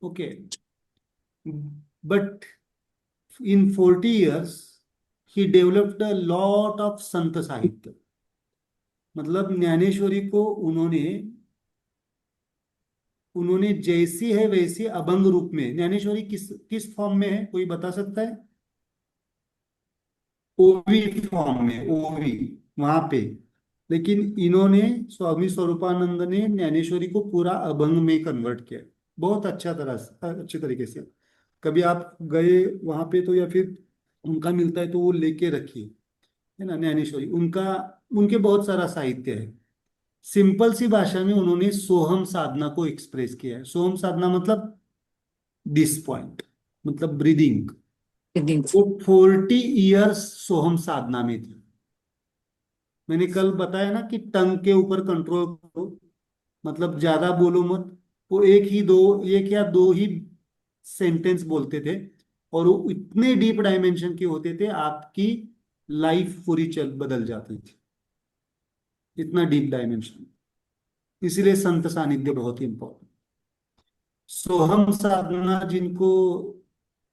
okay. But in 40 years he developed a lot of संत साहित्य। मतलब ज्ञानेश्वरी को उन्होंने उन्होंने जैसी है वैसी अभंग रूप में। ज्ञानेश्वरी किस किस फॉर्म में है, कोई बता सकता है? ओवी फॉर्म में, ओवी वहां पे लेकिन इन्होंने, स्वामी स्वरूपानंद ने ज्ञानेश्वरी को पूरा अभंग में कन्वर्ट किया, बहुत अच्छा तरह से, अच्छे तरीके से। कभी आप गए वहां पे तो, या फिर उनका मिलता है तो वो लेके रखिए, है ना। ज्ञानेश्वरी उनका, उनके बहुत सारा साहित्य है। सिंपल सी भाषा में उन्होंने सोहम साधना को एक्सप्रेस किया है। सोहम साधना मतलब दिस पॉइंट, मतलब ब्रीदिंग। Feelings. वो 40 ईयर्स सोहम साधना में थे। मैंने कल बताया ना कि टंग के ऊपर कंट्रोल करो, मतलब ज्यादा बोलो मत। वो एक या दो ही सेंटेंस बोलते थे, और वो इतने डीप डायमेंशन के होते थे, आपकी लाइफ पूरी चल बदल जाती थी, इतना डीप डायमेंशन। इसीलिए संत सानिध्य बहुत ही इंपॉर्टेंट। सोहम साधना जिनको,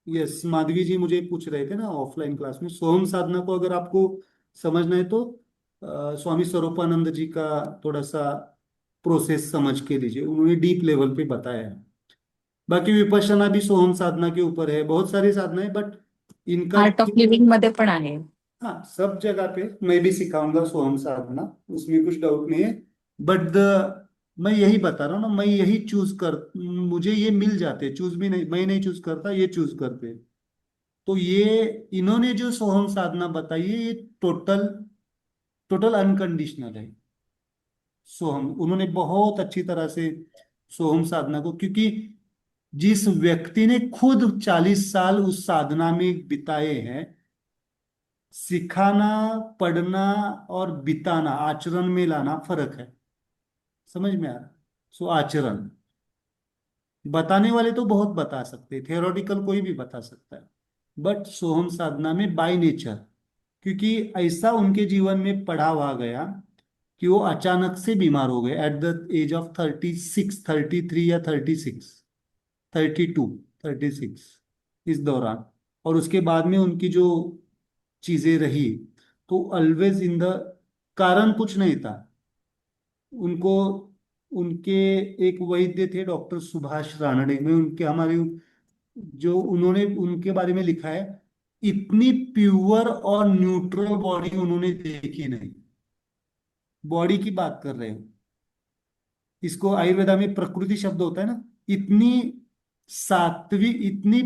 यस, माधवी जी मुझे पूछ रहे थे ना ऑफलाइन क्लास में, सोहम साधना को अगर आपको समझना है तो स्वामी स्वरूपानंद जी का थोड़ा सा प्रोसेस समझ के लीजिए, उन्होंने डीप लेवल पे बताया है। बाकी विपश्यना भी सोहम साधना के ऊपर है, बहुत सारी साधना है, बट इनका, आर्ट ऑफ लिव्हिंग मध्ये पण आहे. हाँ, सब जगह पे मैं भी सिखाऊंगा सोहम साधना, उसमें कुछ डाउट नहीं है। बट द मैं यही बता रहा हूँ ना, मैं यही चूज कर, मुझे ये मिल जाते, चूज भी नहीं, मैं नहीं चूज करता, ये चूज करते हैं। तो ये इन्होंने जो सोहम साधना बताई है, ये टोटल टोटल अनकंडीशनल है। सोहम, उन्होंने बहुत अच्छी तरह से सोहम साधना को, क्योंकि जिस व्यक्ति ने खुद 40 साल उस साधना में बिताए हैं, सिखाना, पढ़ना और बिताना, आचरण में लाना फर्क है। समझ में आ रहा? सो आचरण, बताने वाले तो बहुत बता सकते हैं, थियोरटिकल कोई भी बता सकता है, बट सोहम साधना में बाय नेचर, क्योंकि ऐसा उनके जीवन में पढ़ा हुआ गया कि वो अचानक से बीमार हो गए एट द एज ऑफ 36, 33 या 36, 32, 36, इस दौरान। और उसके बाद में उनकी जो चीजें रही, तो ऑलवेज इन द, कारण कुछ नहीं था उनको। उनके एक वैद्य थे डॉक्टर सुभाष रानडे में, उनके हमारे जो उन्होंने उनके बारे में लिखा है, इतनी प्योर और न्यूट्रल बॉडी उन्होंने देखी नहीं। बॉडी की बात कर रहे हो, इसको आयुर्वेदा में प्रकृति शब्द होता है ना, इतनी सात्विक, इतनी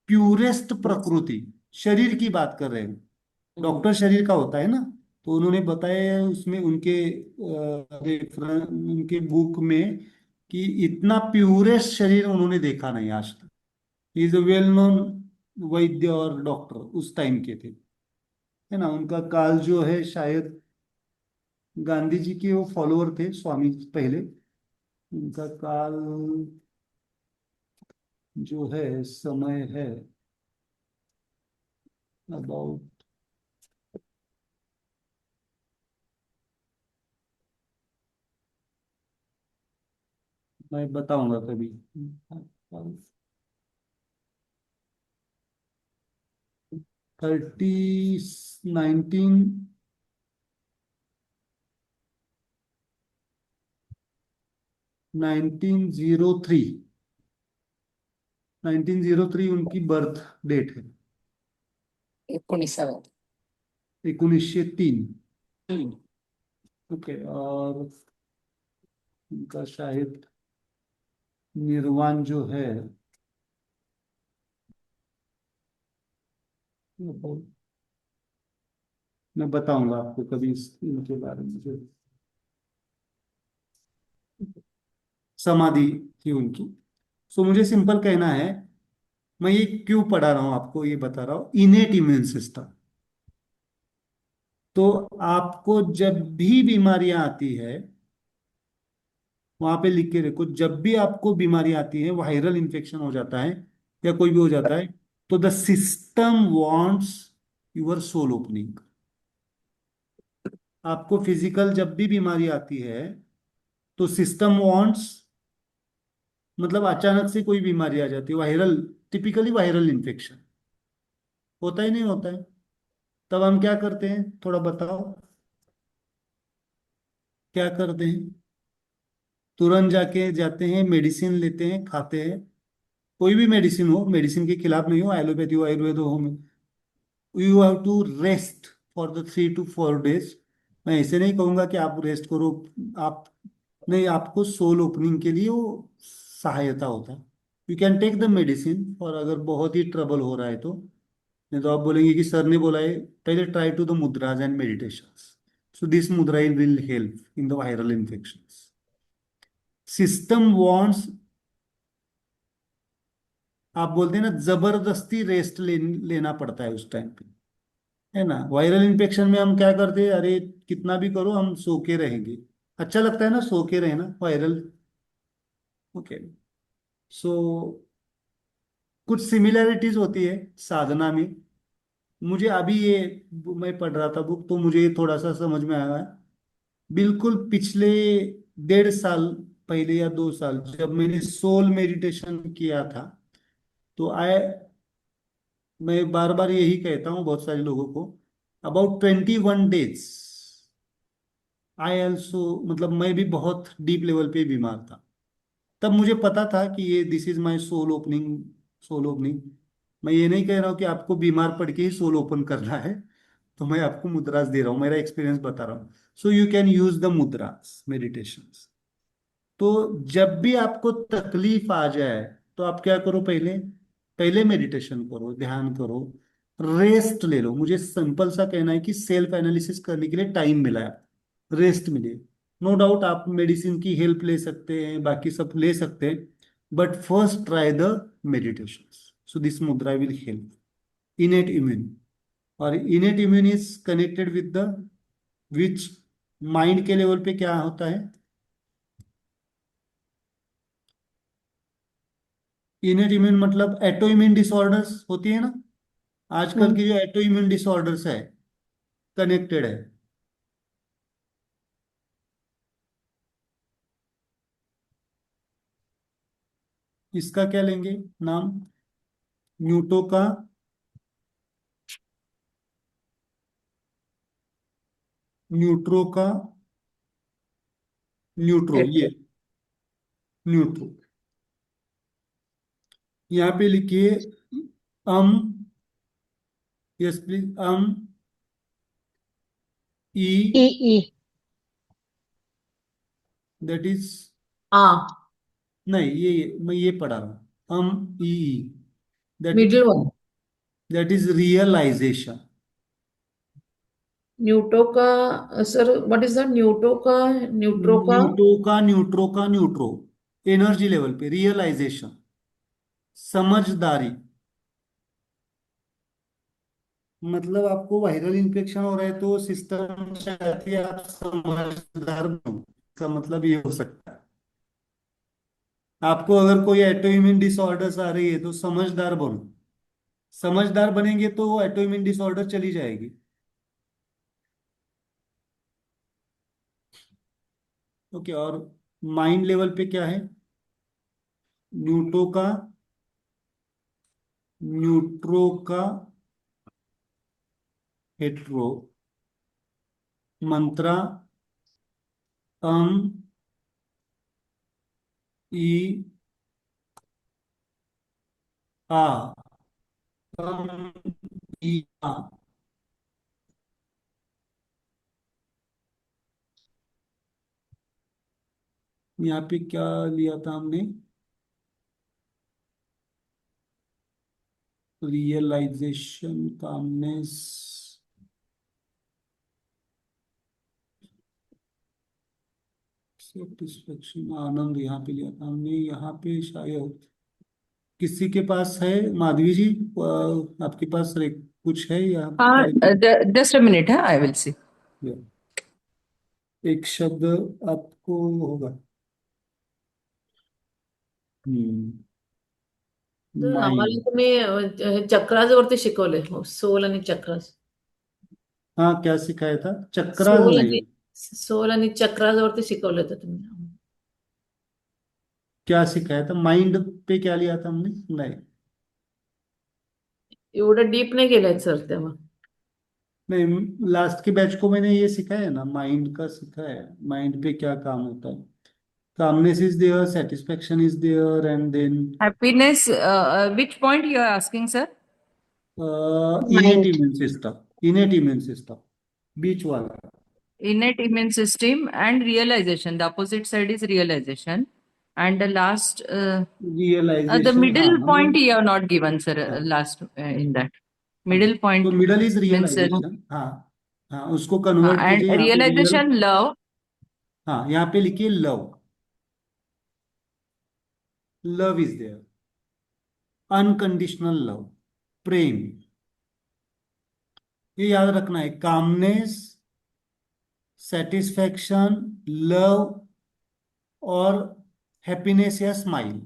प्यूरेस्ट प्रकृति, शरीर की बात कर रहे हो। डॉक्टर शरीर का होता है ना, तो उन्होंने बताया उसमें उनके उनके बुक में कि इतना प्यूरेस्ट शरीर उन्होंने देखा नहीं आज तक। इज अ वेल नोन वैद्य और डॉक्टर उस टाइम के थे, है ना। उनका काल जो है शायद गांधी जी के वो फॉलोअर थे स्वामी पहले, उनका काल जो है, समय है अबाउट, मैं बताऊंगा कभी, 1903, 1903 उनकी बर्थ डेट है। 19th. 1903। ओके, और उनका शायद निर्वाण जो है, मैं बताऊंगा आपको कभी इनके बारे में, जो समाधि थी उनकी। सो मुझे सिंपल कहना है, मैं ये क्यों पढ़ा रहा हूं आपको, ये बता रहा हूं, इनेट इम्यून सिस्टम। तो आपको जब भी बीमारियां आती है, वहां पे लिख के रखो, जब भी आपको बीमारी आती है, वायरल इन्फेक्शन हो जाता है या कोई भी हो जाता है, तो the system wants your soul opening. आपको फिजिकल जब भी बीमारी आती है, तो सिस्टम वांट्स, मतलब अचानक से कोई बीमारी आ जाती है, वायरल, टिपिकली वायरल इन्फेक्शन होता ही नहीं होता है, तब हम क्या करते हैं, थोड़ा बताओ, क्या करते हैं? तुरंत जाके जाते हैं, मेडिसिन लेते हैं, खाते हैं। कोई भी मेडिसिन हो, मेडिसिन के खिलाफ नहीं हो, एलोपैथी हो, आयुर्वेद हो, you have to rest for the 3 to 4 days, मैं ऐसे नहीं कहूंगा कि आप रेस्ट करो। आप नहीं, आपको सोल ओपनिंग के लिए वो सहायता होता है। You can take the medicine, और अगर बहुत ही ट्रबल हो रहा है तो नहीं तो आप बोलेंगे कि सर ने बोला है पहले try to the mudras and meditations. So this mudra will help in the viral infections. System wants, आप बोलते हैं ना, जबरदस्ती रेस्ट लेना पड़ता है उस टाइम पे, है ना। वायरल इन्फेक्शन में हम क्या करते हैं, अरे कितना भी करो हम सो के रहेंगे। अच्छा लगता है ना सो के रहना वायरल। ओके। सो कुछ सिमिलैरिटीज होती है साधना में। मुझे अभी ये मैं पढ़ रहा था बुक, तो मुझे थोड़ा सा समझ में आया है। बिल्कुल पिछले 1.5 साल पहले या 2 साल जब मैंने सोल मेडिटेशन किया था, तो मैं बार बार यही कहता हूँ बहुत सारे लोगों को, अबाउट 21 डेज आई ऑल्सो, मतलब मैं भी बहुत डीप लेवल पे बीमार था। तब मुझे पता था कि ये this is my soul opening. Soul opening. मैं ये नहीं कह रहा हूँ कि आपको बीमार पड़ के ही सोल ओपन करना है, तो मैं आपको मुद्रास दे रहा हूँ, मेरा एक्सपीरियंस बता रहा हूँ। So you can use the मुद्रास meditation. तो जब भी आपको तकलीफ आ जाए तो आप क्या करो, पहले पहले मेडिटेशन करो, ध्यान करो, रेस्ट ले लो। मुझे सिंपल सा कहना है कि सेल्फ एनालिसिस करने के लिए टाइम मिला है, रेस्ट मिले। नो डाउट आप मेडिसिन की हेल्प ले सकते हैं, बाकी सब ले सकते हैं, but first try the meditation. So this mudra will help इनेट immune. और इनेट immune is connected with the which, mind के लेवल पे क्या होता है, इनेट इम्यून मतलब एटो इम्यून डिसऑर्डर्स होती है ना, आजकल हम्म, की जो एटो इम्यून डिसऑर्डर्स है, कनेक्टेड है। इसका क्या लेंगे नाम, न्यूटो का, न्यूट्रो का, न्यूट्रो, ये न्यूट्रो। यहाँ पे लिखिए um, yes please, E, E E that is, हाँ, नहीं ये मैं ये पढ़ा रहा हूँ, E, that middle one. That is realization. Neutro का sir, what is that? Neutro का, न्यूट्रो का। न्यूटो का, न्यूट्रो का, न्यूट्रो, एनर्जी लेवल पे रियलाइजेशन, समझदारी। मतलब आपको वायरल इन्फेक्शन हो रहा है तो सिस्टम चाहती है आप समझदार बनो, इसका मतलब ये हो सकता है। आपको अगर कोई ऑटोइम्यून डिसऑर्डर्स आ रही है तो समझदार बनो। समझदार बनेंगे तो वो ऑटोइम्यून डिसऑर्डर चली जाएगी। ओके। और माइंड लेवल पे क्या है, न्यूटो का, न्यूट्रो का, हेट्रो, मंत्रा, अम, ई, आ, अम, ई, आ। यहाँ पे क्या लिया था हमने, रियलाइजेशन, कामनेस, सेटिस्फेक्शन, आनंद, यहाँ पे लिया था हमने। यहाँ पे शायद किसी के पास है, माधवी जी, आपके पास कुछ है या हाँ, करेक्ट? जस्ट अ मिनट है, आई विल सी। एक शब्द आपको होगा, आम्हाला माइंड। तुम्ही चक्राज वरती शिकवले, सोल आणि चक्रास. हाँ, क्या सिखाया था, चक्रास सोल नहीं, आणि सोल आणि चक्राज वरती शिकवले होते तुम्ही. क्या सिखाया था, माइंड पे क्या लिया था हमने, नहीं। एवढं डीप नाही गेलाय सर तेव्हा. नहीं, लास्ट के बैच को मैंने ये सिखाया ना, माइंड का सिखाया, माइंड पे क्या काम होता है। Calmness is there, satisfaction is there, and then happiness, which point you are asking sir? Innate mind immune system, innate immune system, बीच वाला। innate immune system and realization. The opposite side is realization. And the last, the realisation, हाँ middle point मतलब you have not given, sir, हाँ last in that. हाँ, Middle तो point middle is means, realisation, हाँ हाँ, उसको कन्वर्ट and कीजिए यहाँ पे रियल, realization, love. हाँ यहाँ पे लिखिए love, love is there, unconditional love, प्रेम, ये याद रखना है, कामनेस, सेटिस्फैक्शन, लव और हैप्पीनेस या स्माइल,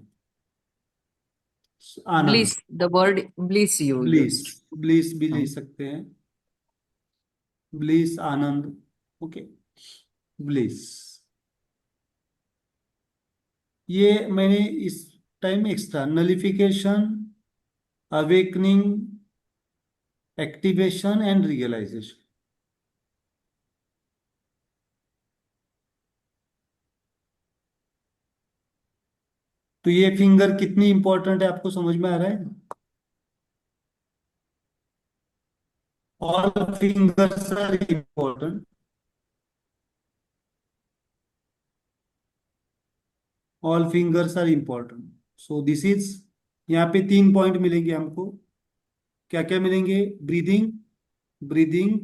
आनंद, Bliss, the word bliss you bliss, used. Bliss भी ले Hmm. सकते हैं, ब्लिस आनंद, ओके, ब्लिस। ये मैंने इस time extra nullification, awakening, activation and realisation, तो ये फिंगर कितनी इंपॉर्टेंट है आपको समझ में आ रहा है? All fingers are important, all fingers are important, so this is, यहाँ पे 3 पॉइंट मिलेंगे हमको, क्या क्या मिलेंगे? Breathing, breathing,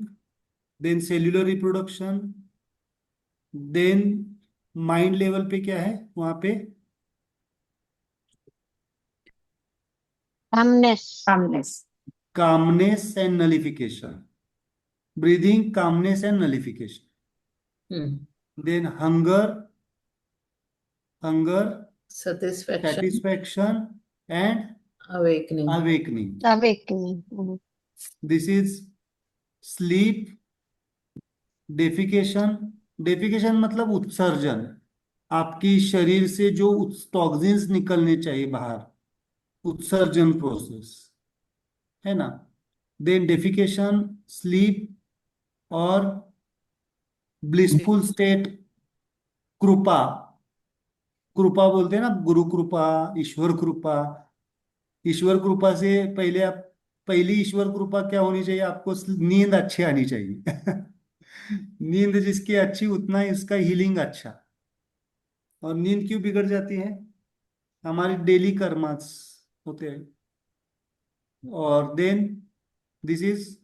then cellular reproduction, then mind level पे क्या है वहां पे? Calmness. Calmness. Calmness and nullification, breathing, calmness and nullification, Hmm. Then hunger, hunger, Satisfaction, satisfaction and awakening. awakening. Awakening. Mhm. This is sleep, defecation, defecation मतलब उत्सर्जन, आपकी शरीर से जो टॉक्सिन्स निकलने चाहिए बाहर, उत्सर्जन प्रोसेस है ना, देन डेफिकेशन, स्लीप और ब्लिसफुल स्टेट, कृपा, कृपा बोलते हैं ना, गुरु कृपा, ईश्वर कृपा, ईश्वर कृपा से पहले आप, पहली ईश्वर कृपा क्या होनी चाहिए आपको? नींद अच्छी आनी चाहिए। नींद जिसकी अच्छी उतना ही इसका हीलिंग अच्छा। और नींद क्यों बिगड़ जाती है? हमारे डेली कर्मास होते हैं। और then this is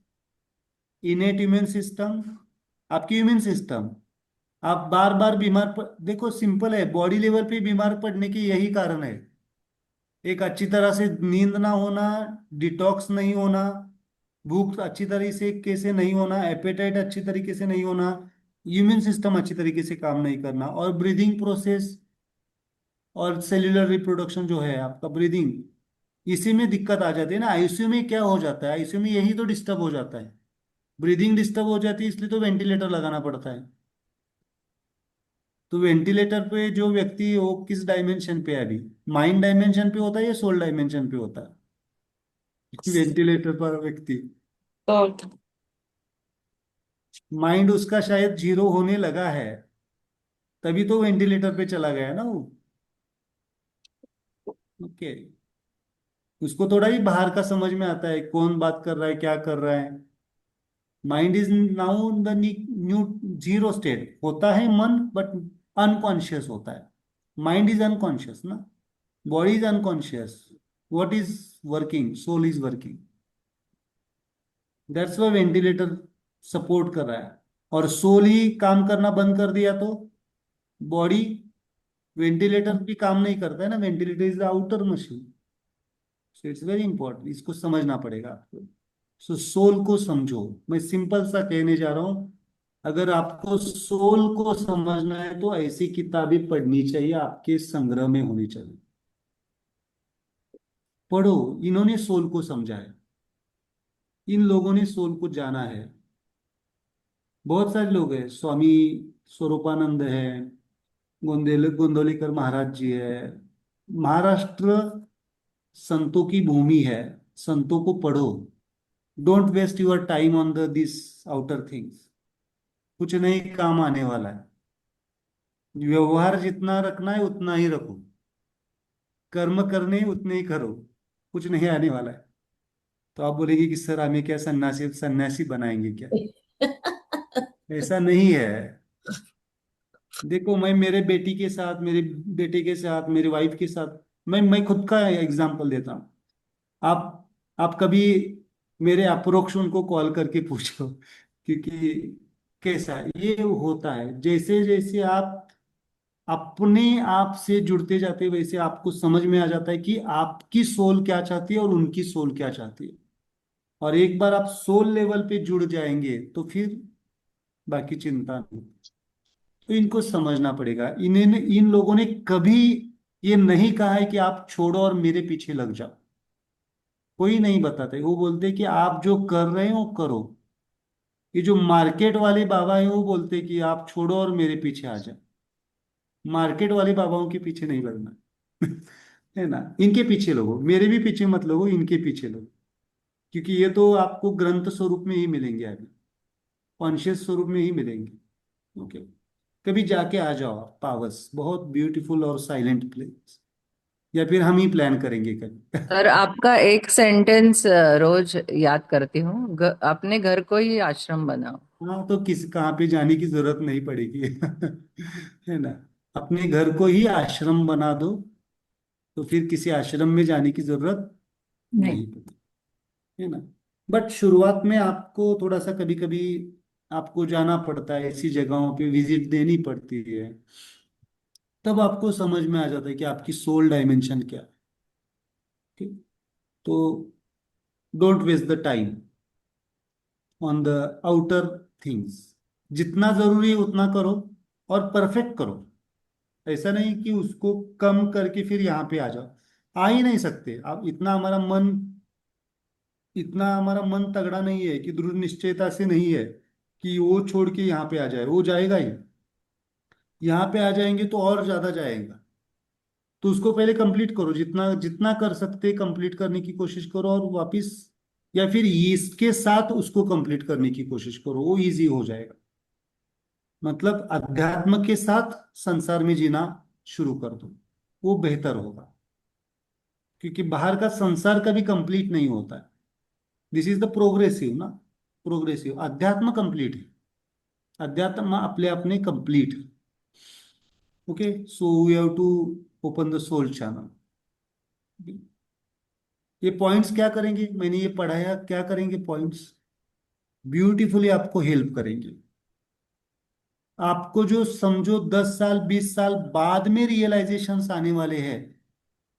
innate immune system, आपकी इम्यून सिस्टम, आप बार बार बीमार देखो सिंपल है, बॉडी लेवल पे बीमार पड़ने के यही कारण है, एक अच्छी तरह से नींद ना होना, डिटॉक्स नहीं होना, भूख अच्छी तरीके से कैसे नहीं होना, एपेटाइट अच्छी तरीके से नहीं होना, इम्यून सिस्टम अच्छी तरीके से काम नहीं करना, और ब्रीदिंग प्रोसेस और सेल्यूलर रिप्रोडक्शन जो है आपका ब्रीदिंग, इसी में दिक्कत आ जाती है ना। आईसीयू में क्या हो जाता है? आईसीयू में यही तो डिस्टर्ब हो जाता है, ब्रीदिंग डिस्टर्ब हो जाती है, इसलिए तो वेंटिलेटर लगाना पड़ता है। तो वेंटिलेटर पे जो व्यक्ति है वो किस डायमेंशन पे है अभी? माइंड डायमेंशन पे होता है या सोल डायमेंशन पे होता है वेंटिलेटर पर व्यक्ति? तो माइंड उसका शायद जीरो होने लगा है, तभी तो वेंटिलेटर पे चला गया ना वो। ओके, उसको थोड़ा ही बाहर का समझ में आता है, कौन बात कर रहा है, क्या कर रहा है। Mind is now the new zero state, होता है मन बट अनकॉन्शियस होता है। माइंड इज अनकॉन्शियस ना, body is unconscious, what is working? Soul is working, that's why ventilator support कर रहा है। और सोल ही काम करना बंद कर दिया तो बॉडी, वेंटिलेटर भी काम नहीं करता है ना, ventilator is the outer machine, so it's very important, इसको समझना पड़ेगा आपको। सो सोल को समझो, मैं सिंपल सा कहने जा रहा हूं, अगर आपको सोल को समझना है तो ऐसी किताबें पढ़नी चाहिए, आपके संग्रह में होनी चाहिए। पढ़ो, इन्होंने सोल को समझा है, इन लोगों ने सोल को जाना है। बहुत सारे लोग हैं, स्वामी स्वरूपानंद है, गोंदवलेकर महाराज जी है। महाराष्ट्र संतों की भूमि है, संतों को पढ़ो, don't waste your time on the this outer things, कुछ नहीं काम आने वाला है। व्यवहार जितना रखना है उतना ही रखो, कर्म करने उतने ही करो, कुछ नहीं आने वाला है। तो आप बोलेंगे कि सर हमें क्या सन्यासी सन्यासी बनाएंगे क्या? ऐसा नहीं है। देखो, मैं मेरे बेटी के साथ, मेरे बेटे के साथ, मेरी वाइफ के साथ, मैं खुद का एग्जांपल देता हूँ। आप आप कभी मेरे अप्रोक्ष उनको कॉल करके पूछो, क्योंकि कैसा ये होता है, जैसे जैसे आप अपने आप से जुड़ते जाते हैं, वैसे आपको समझ में आ जाता है कि आपकी सोल क्या चाहती है और उनकी सोल क्या चाहती है। और एक बार आप सोल लेवल पे जुड़ जाएंगे तो फिर बाकी चिंता नहीं। तो इनको समझना पड़ेगा। इन्हें इन लोगों ने कभी ये नहीं कहा है कि आप छोड़ो और मेरे पीछे लग जाओ। कोई नहीं बताते, वो बोलते कि आप जो कर रहे हो करो। ये जो मार्केट वाले बाबा है वो बोलते कि आप छोड़ो और मेरे पीछे आ जाओ। मार्केट वाले बाबाओं के पीछे नहीं लगना। है ना, इनके पीछे लोगो, मेरे भी पीछे मत लगो, इनके पीछे लोगो। क्योंकि ये तो आपको ग्रंथ स्वरूप में ही मिलेंगे, अभी कॉन्शियस स्वरूप में ही मिलेंगे। ओके, कभी जाके आ जाओ आप पावस, बहुत ब्यूटीफुल और साइलेंट प्लेस। या फिर हम ही प्लान करेंगे कभी। सर आपका एक सेंटेंस रोज याद करती हूँ, अपने घर को ही आश्रम बनाओ। हाँ, तो किस कहाँ पे जाने की जरूरत नहीं पड़ेगी। है ना, अपने घर को ही आश्रम बना दो, तो फिर किसी आश्रम में जाने की जरूरत नहीं। नहीं पड़ती। है ना। बट शुरुआत में आपको थोड़ा सा कभी कभी आपको जाना पड़ता है, ऐसी जगहों पे विजिट देनी पड़ती है। तब आपको समझ में आ जाता है कि आपकी सोल डायमेंशन क्या है। ठीक? तो don't waste the time on the outer things. जितना जरूरी है उतना करो और परफेक्ट करो। ऐसा नहीं कि उसको कम करके फिर यहाँ पे आ जाओ। आ ही नहीं सकते आप। इतना हमारा मन तगड़ा नहीं है कि दृढ़ निश्चयता से नहीं है कि वो छोड़ के यहाँ पे आ जाए। वो जाएगा ही। यहाँ पे आ जाएंगे तो और ज्यादा जाएगा। तो उसको पहले कंप्लीट करो, जितना जितना कर सकते कंप्लीट करने की कोशिश करो, और वापस या फिर इसके साथ उसको कंप्लीट करने की कोशिश करो, वो इजी हो जाएगा। मतलब अध्यात्म के साथ संसार में जीना शुरू कर दो, वो बेहतर होगा। क्योंकि बाहर का संसार कभी कंप्लीट नहीं होता है। दिस इज द प्रोग्रेसिव ना, प्रोग्रेसिव। अध्यात्म कंप्लीट है, अध्यात्म आपले अपने कंप्लीट है। Okay, so we have to open the soul channel. ये पॉइंट्स क्या करेंगे, मैंने ये पढ़ाया, क्या करेंगे पॉइंट्स, ब्यूटीफुली आपको हेल्प करेंगे। आपको जो समझो 10 साल 20 साल बाद में रियलाइजेशंस आने वाले हैं,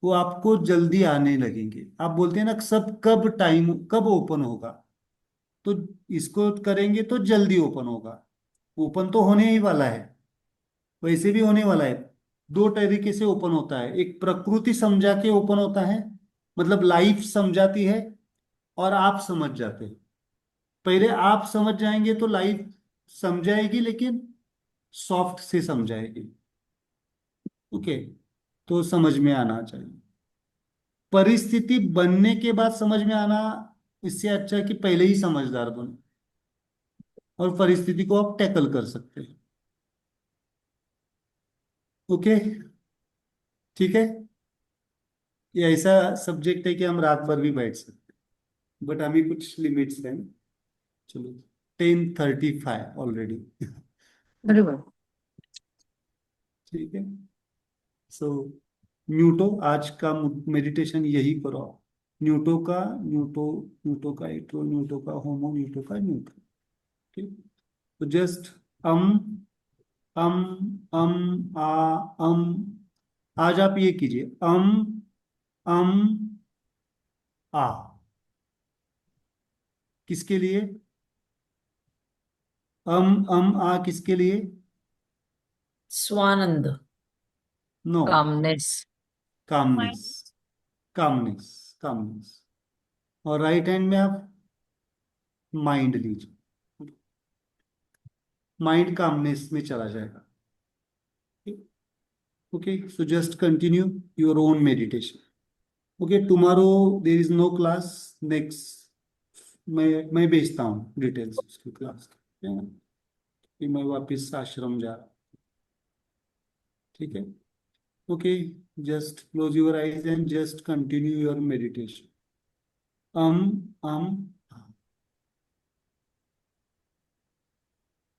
वो आपको जल्दी आने लगेंगे। आप बोलते हैं ना, सब कब टाइम कब ओपन होगा, तो इसको करेंगे तो जल्दी ओपन होगा। ओपन तो होने ही वाला है, वैसे भी होने वाला है। दो तरीके से ओपन होता है, एक प्रकृति समझा के ओपन होता है, मतलब लाइफ समझाती है और आप समझ जाते हैं। पहले आप समझ जाएंगे तो लाइफ समझाएगी, लेकिन सॉफ्ट से समझाएगी। ओके, तो समझ में आना चाहिए। परिस्थिति बनने के बाद समझ में आना, इससे अच्छा है कि पहले ही समझदार बनो और परिस्थिति को आप टैकल कर सकते हैं। ओके, ठीक है। ये ऐसा सब्जेक्ट है कि हम रात भर भी बैठ सकते हैं, बट हमें कुछ लिमिट्स हैं। चलो, 10:35 ऑलरेडी। बरोबर। ठीक है। सो न्यूटो, आज का मेडिटेशन यही करो। न्यूटो का न्यूटो, न्यूटो का इट्रो, न्यूटो का होमो, न्यूटो का न्यूट्रो। ठीक। तो जस्ट अम अम आ अम। आज आप ये कीजिए, अम आ। किसके लिए? आ किसके लिए? Swanand. No, calmness. Calmness, calmness, calmness. और राइट हैंड में आप माइंड लीजिए, माइंड कामनेस में चला जाएगा। Okay, so just continue your own meditation. Okay, tomorrow there is no class. Next मैं भेजता हूँ डिटेल्स उसकी क्लास की, है ना? कि मैं वापस आश्रम जा रहा हूँ। ठीक है। Okay, just close your eyes and just continue your meditation. Um um